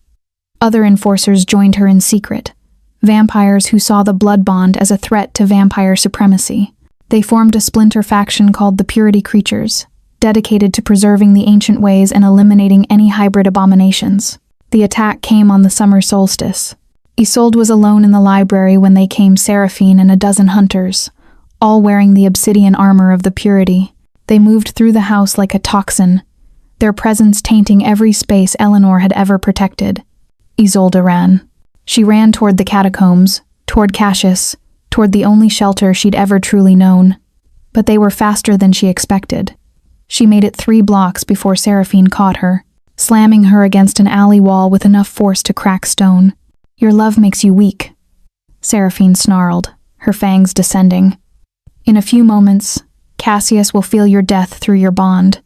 Other enforcers joined her in secret, vampires who saw the blood bond as a threat to vampire supremacy. They formed a splinter faction called the Purity Creatures, dedicated to preserving the ancient ways and eliminating any hybrid abominations. The attack came on the summer solstice. Isolde was alone in the library when they came Seraphine and a dozen hunters, all wearing the obsidian armor of the purity. They moved through the house like a toxin, their presence tainting every space Eleanor had ever protected. Isolde ran. She ran toward the catacombs, toward Cassius, toward the only shelter she'd ever truly known. But they were faster than she expected. She made it 3 blocks before Seraphine caught her, slamming her against an alley wall with enough force to crack stone. "Your love makes you weak," Seraphine snarled, her fangs descending. "In a few moments, Cassius will feel your death through your bond.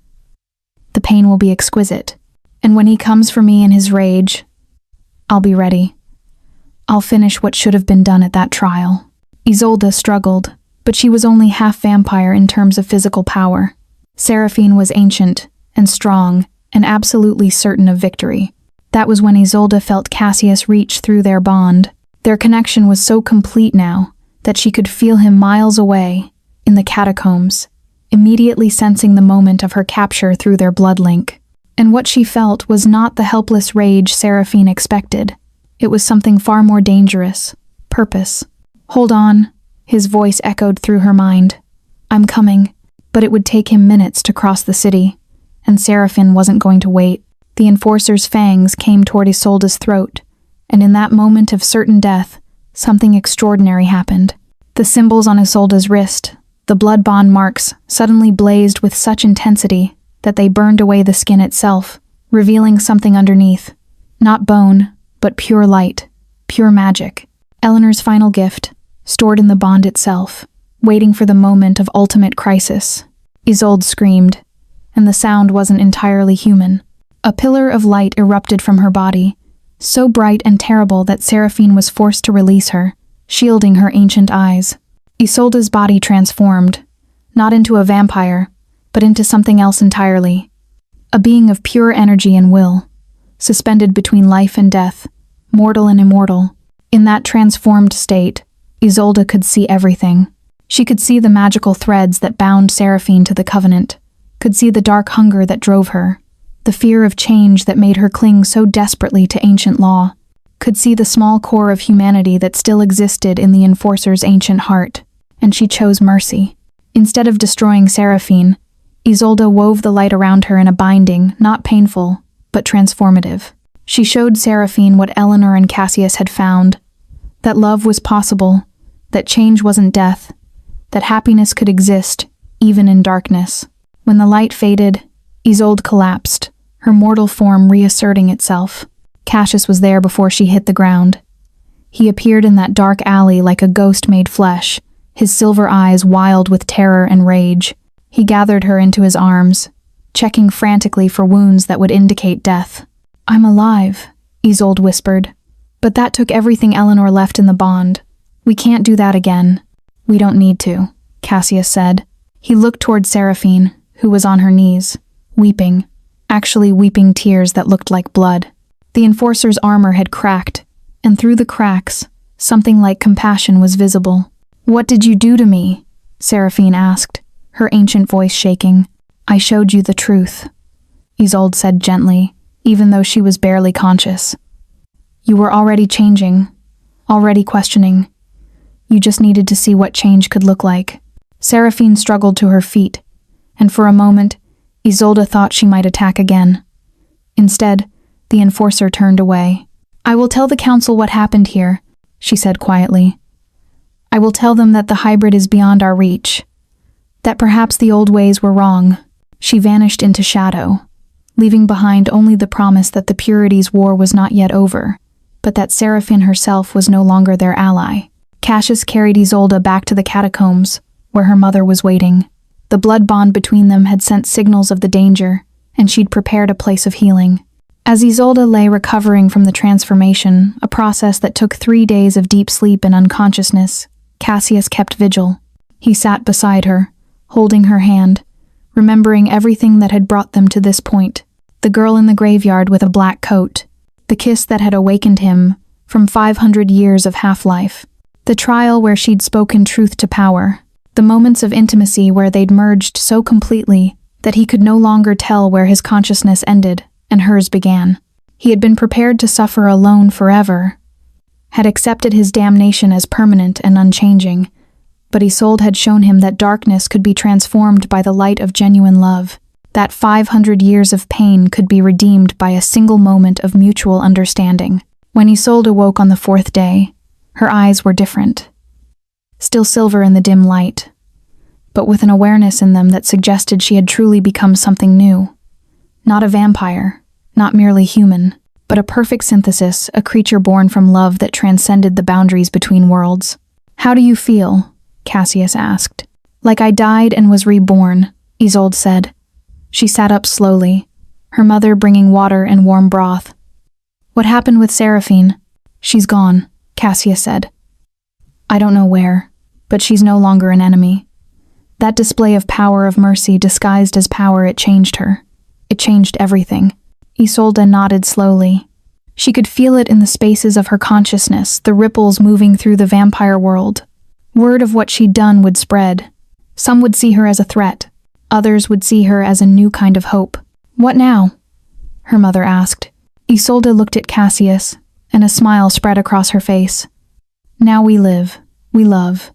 The pain will be exquisite, and when he comes for me in his rage, I'll be ready. I'll finish what should have been done at that trial." Isolde struggled, but she was only half vampire in terms of physical power. Seraphine was ancient and strong and absolutely certain of victory. That was when Isolde felt Cassius reach through their bond. Their connection was so complete now that she could feel him miles away, in the catacombs, immediately sensing the moment of her capture through their blood link. And what she felt was not the helpless rage Seraphine expected. It was something far more dangerous. Purpose. "Hold on," his voice echoed through her mind. "I'm coming." But it would take him minutes to cross the city, and Seraphine wasn't going to wait. The enforcer's fangs came toward Isolde's throat, and in that moment of certain death, something extraordinary happened. The symbols on Isolde's wrist, the blood bond marks, suddenly blazed with such intensity that they burned away the skin itself, revealing something underneath. Not bone, but pure light, pure magic. Eleanor's final gift, stored in the bond itself, waiting for the moment of ultimate crisis. Isolde screamed, and the sound wasn't entirely human. A pillar of light erupted from her body, so bright and terrible that Seraphine was forced to release her, shielding her ancient eyes. Isolde's body transformed, not into a vampire, but into something else entirely. A being of pure energy and will, suspended between life and death, mortal and immortal. In that transformed state, Isolde could see everything. She could see the magical threads that bound Seraphine to the Covenant, could see the dark hunger that drove her, the fear of change that made her cling so desperately to ancient law, could see the small core of humanity that still existed in the Enforcer's ancient heart, and she chose mercy. Instead of destroying Seraphine, Isolde wove the light around her in a binding, not painful, but transformative. She showed Seraphine what Eleanor and Cassius had found, that love was possible, that change wasn't death, that happiness could exist, even in darkness. When the light faded, Isolde collapsed, her mortal form reasserting itself. Cassius was there before she hit the ground. He appeared in that dark alley like a ghost made flesh, his silver eyes wild with terror and rage. He gathered her into his arms, checking frantically for wounds that would indicate death. "I'm alive," Isolde whispered. "But that took everything Eleanor left in the bond. We can't do that again." "We don't need to," Cassius said. He looked toward Seraphine, who was on her knees, weeping, actually weeping tears that looked like blood. The Enforcer's armor had cracked, and through the cracks, something like compassion was visible. "What did you do to me?" Seraphine asked, her ancient voice shaking. "I showed you the truth," Isolde said gently, even though she was barely conscious. "You were already changing, already questioning. You just needed to see what change could look like." Seraphine struggled to her feet, and for a moment, Isolde thought she might attack again. Instead, the Enforcer turned away. "I will tell the council what happened here," she said quietly. "I will tell them that the hybrid is beyond our reach, that perhaps the old ways were wrong." She vanished into shadow, leaving behind only the promise that the Purity's war was not yet over, but that Seraphine herself was no longer their ally. Cassius carried Isolde back to the catacombs, where her mother was waiting. The blood bond between them had sent signals of the danger, and she'd prepared a place of healing. As Isolde lay recovering from the transformation, a process that took 3 days of deep sleep and unconsciousness, Cassius kept vigil. He sat beside her, holding her hand, remembering everything that had brought them to this point. The girl in the graveyard with a black coat, the kiss that had awakened him from 500 years of half-life, the trial where she'd spoken truth to power, the moments of intimacy where they'd merged so completely that he could no longer tell where his consciousness ended and hers began. He had been prepared to suffer alone forever, had accepted his damnation as permanent and unchanging, but Isolde had shown him that darkness could be transformed by the light of genuine love, that 500 years of pain could be redeemed by a single moment of mutual understanding. When Isolde awoke on the 4th day, her eyes were different. Still silver in the dim light, but with an awareness in them that suggested she had truly become something new. Not a vampire, not merely human, but a perfect synthesis, a creature born from love that transcended the boundaries between worlds. "How do you feel?" Cassius asked. "Like I died and was reborn," Isolde said. She sat up slowly, her mother bringing water and warm broth. "What happened with Seraphine?" "She's gone," Cassius said. "I don't know where, but she's no longer an enemy." That display of power of mercy disguised as power, it changed her. It changed everything. Isolde nodded slowly. She could feel it in the spaces of her consciousness, the ripples moving through the vampire world. Word of what she'd done would spread. Some would see her as a threat. Others would see her as a new kind of hope. "What now?" her mother asked. Isolde looked at Cassius, and a smile spread across her face. "Now we live. We love.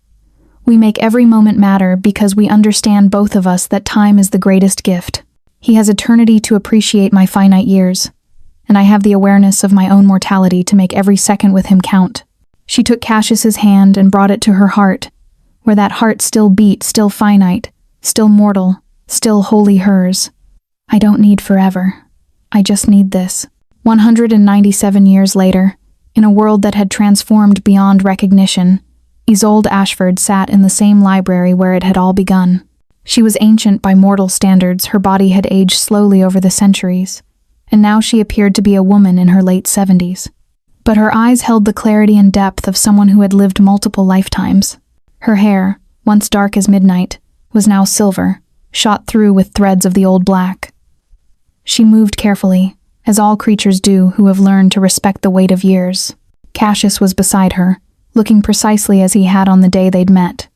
We make every moment matter because we understand, both of us, that time is the greatest gift. He has eternity to appreciate my finite years, and I have the awareness of my own mortality to make every second with him count." She took Cassius's hand and brought it to her heart, where that heart still beat, still finite, still mortal, still wholly hers. "I don't need forever. I just need this." 197 years later, in a world that had transformed beyond recognition, Isolde Ashford sat in the same library where it had all begun. She was ancient by mortal standards, her body had aged slowly over the centuries, and now she appeared to be a woman in her late 70s. But her eyes held the clarity and depth of someone who had lived multiple lifetimes. Her hair, once dark as midnight, was now silver, shot through with threads of the old black. She moved carefully, as all creatures do who have learned to respect the weight of years. Cassius was beside her, looking precisely as he had on the day they'd met.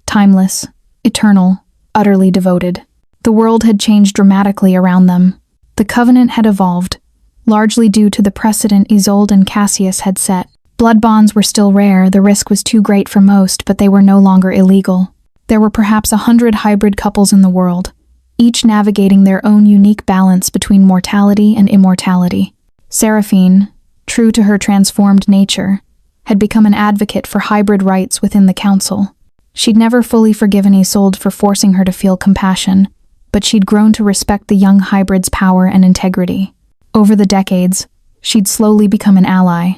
Timeless, eternal, utterly devoted. The world had changed dramatically around them. The covenant had evolved, largely due to the precedent Isolde and Cassius had set. Blood bonds were still rare, the risk was too great for most, but they were no longer illegal. There were perhaps 100 hybrid couples in the world, each navigating their own unique balance between mortality and immortality. Seraphine, true to her transformed nature, had become an advocate for hybrid rights within the council. She'd never fully forgiven Isolde for forcing her to feel compassion, but she'd grown to respect the young hybrid's power and integrity. Over the decades, she'd slowly become an ally,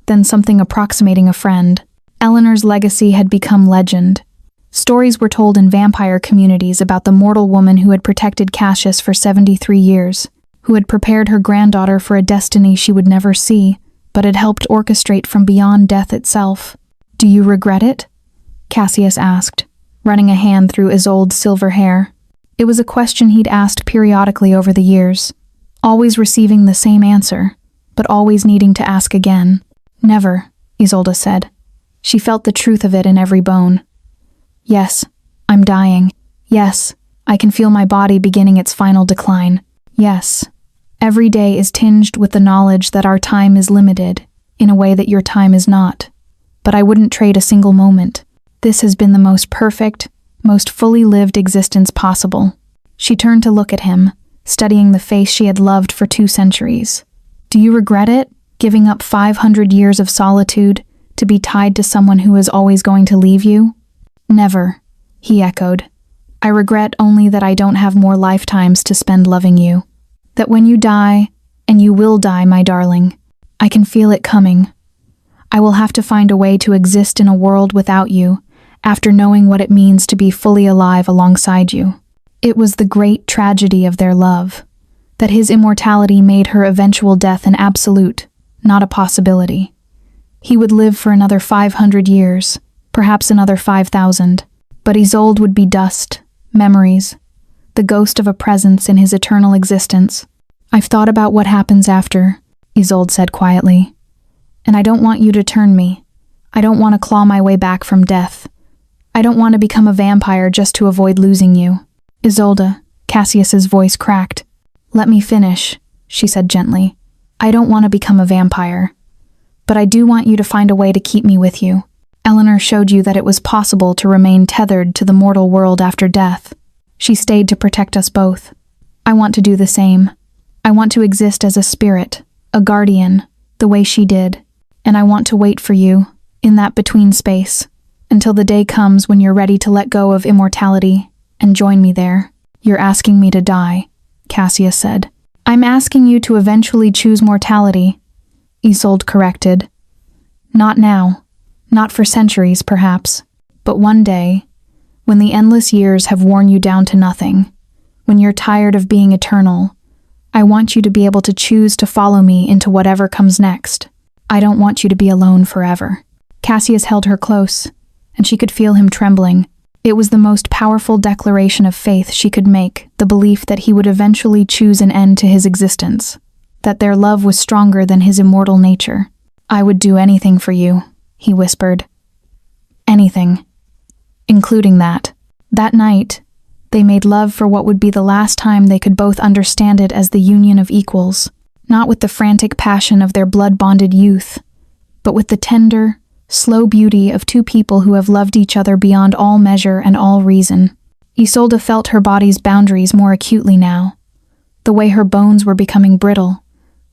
then something approximating a friend. Eleanor's legacy had become legend. Stories were told in vampire communities about the mortal woman who had protected Cassius for 73 years, who had prepared her granddaughter for a destiny she would never see, but had helped orchestrate from beyond death itself. "Do you regret it?" Cassius asked, running a hand through Isolde's silver hair. It was a question he'd asked periodically over the years, always receiving the same answer, but always needing to ask again. "Never," Isolde said. She felt the truth of it in every bone. "Yes, I'm dying. Yes, I can feel my body beginning its final decline. Yes, every day is tinged with the knowledge that our time is limited, in a way that your time is not. But I wouldn't trade a single moment. This has been the most perfect, most fully lived existence possible." She turned to look at him, studying the face she had loved for 2 centuries. "Do you regret it, giving up 500 years of solitude to be tied to someone who is always going to leave you?" "Never," he echoed. "I regret only that I don't have more lifetimes to spend loving you. That when you die, and you will die, my darling, I can feel it coming. I will have to find a way to exist in a world without you, after knowing what it means to be fully alive alongside you." It was the great tragedy of their love, that his immortality made her eventual death an absolute, not a possibility. He would live for another 500 years, perhaps another 5,000, but Isolde would be dust, memories, the ghost of a presence in his eternal existence. "I've thought about what happens after," Isolde said quietly. "And I don't want you to turn me. I don't want to claw my way back from death. I don't want to become a vampire just to avoid losing you." "Isolde," Cassius's voice cracked. "Let me finish," she said gently. I don't want to become a vampire, but I do want you to find a way to keep me with you. Eleanor showed you that it was possible to remain tethered to the mortal world after death. She stayed to protect us both. I want to do the same. I want to exist as a spirit, a guardian, the way she did. And I want to wait for you, in that between space, until the day comes when you're ready to let go of immortality and join me there. You're asking me to die, Cassius said. I'm asking you to eventually choose mortality, Isolde corrected. Not now, not for centuries perhaps, but one day, when the endless years have worn you down to nothing, when you're tired of being eternal, I want you to be able to choose to follow me into whatever comes next. I don't want you to be alone forever. Cassius held her close, and she could feel him trembling. It was the most powerful declaration of faith she could make, the belief that he would eventually choose an end to his existence, that their love was stronger than his immortal nature. I would do anything for you, he whispered. Anything. Including that. That night, they made love for what would be the last time they could both understand it as the union of equals, not with the frantic passion of their blood-bonded youth, but with the tender, slow beauty of two people who have loved each other beyond all measure and all reason. Isolde felt her body's boundaries more acutely now, the way her bones were becoming brittle,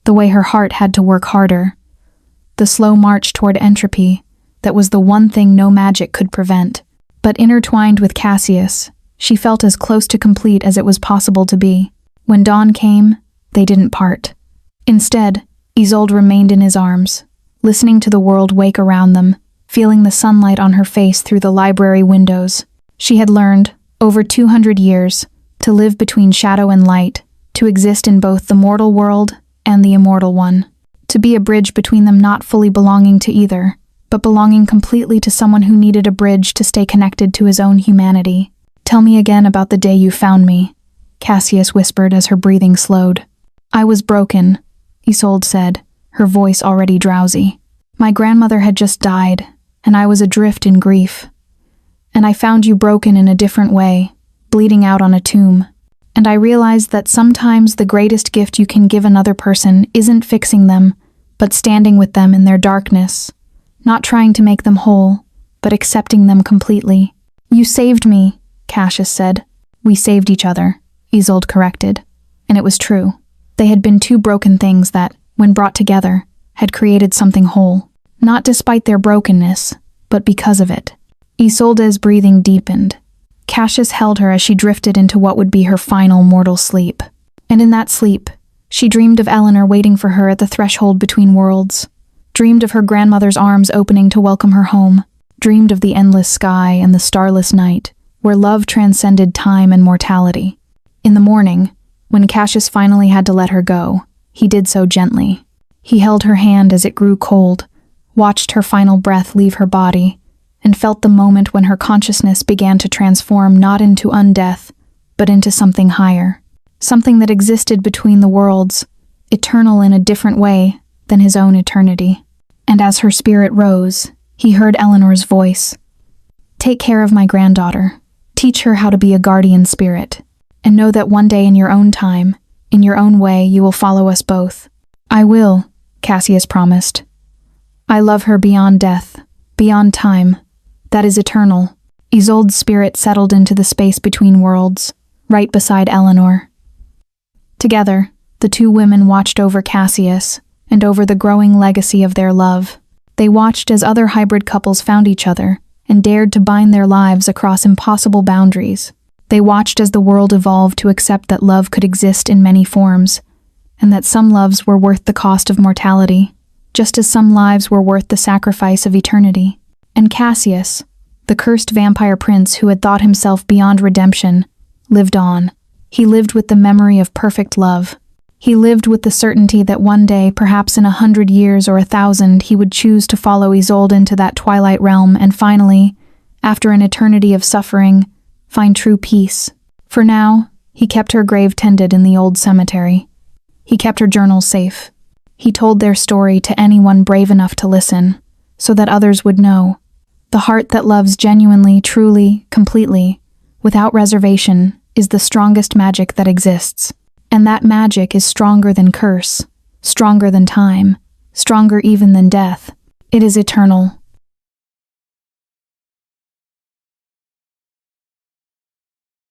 the way her heart had to work harder, the slow march toward entropy that was the one thing no magic could prevent. But intertwined with Cassius, she felt as close to complete as it was possible to be. When dawn came, they didn't part. Instead, Isolde remained in his arms, listening to the world wake around them, feeling the sunlight on her face through the library windows. She had learned, over 200 years, to live between shadow and light, to exist in both the mortal world and the immortal one, to be a bridge between them, not fully belonging to either, but belonging completely to someone who needed a bridge to stay connected to his own humanity. Tell me again about the day you found me, Cassius whispered as her breathing slowed. I was broken, Isolde said, her voice already drowsy. My grandmother had just died, and I was adrift in grief. And I found you broken in a different way, bleeding out on a tomb. And I realized that sometimes the greatest gift you can give another person isn't fixing them, but standing with them in their darkness, not trying to make them whole, but accepting them completely. You saved me, Cassius said. We saved each other, Isolde corrected. And it was true. They had been two broken things that, when brought together, had created something whole. Not despite their brokenness, but because of it. Isolde's breathing deepened. Cassius held her as she drifted into what would be her final mortal sleep. And in that sleep, she dreamed of Eleanor waiting for her at the threshold between worlds, dreamed of her grandmother's arms opening to welcome her home, dreamed of the endless sky and the starless night, where love transcended time and mortality. In the morning, when Cassius finally had to let her go, he did so gently. He held her hand as it grew cold, watched her final breath leave her body, and felt the moment when her consciousness began to transform not into undeath, but into something higher, something that existed between the worlds, eternal in a different way than his own eternity. And as her spirit rose, he heard Eleanor's voice. Take care of my granddaughter. Teach her how to be a guardian spirit, and know that one day in your own time, in your own way, you will follow us both. I will, Cassius promised. I love her beyond death, beyond time. That is eternal. Isolde's spirit settled into the space between worlds, right beside Eleanor. Together, the two women watched over Cassius and over the growing legacy of their love. They watched as other hybrid couples found each other and dared to bind their lives across impossible boundaries. They watched as the world evolved to accept that love could exist in many forms, and that some loves were worth the cost of mortality, just as some lives were worth the sacrifice of eternity. And Cassius, the cursed vampire prince who had thought himself beyond redemption, lived on. He lived with the memory of perfect love. He lived with the certainty that one day, perhaps in 100 years or 1,000, he would choose to follow Isolde into that twilight realm and finally, after an eternity of suffering, find true peace. For now, he kept her grave tended in the old cemetery. He kept her journals safe. He told their story to anyone brave enough to listen, so that others would know. The heart that loves genuinely, truly, completely, without reservation, is the strongest magic that exists. And that magic is stronger than curse, stronger than time, stronger even than death. It is eternal,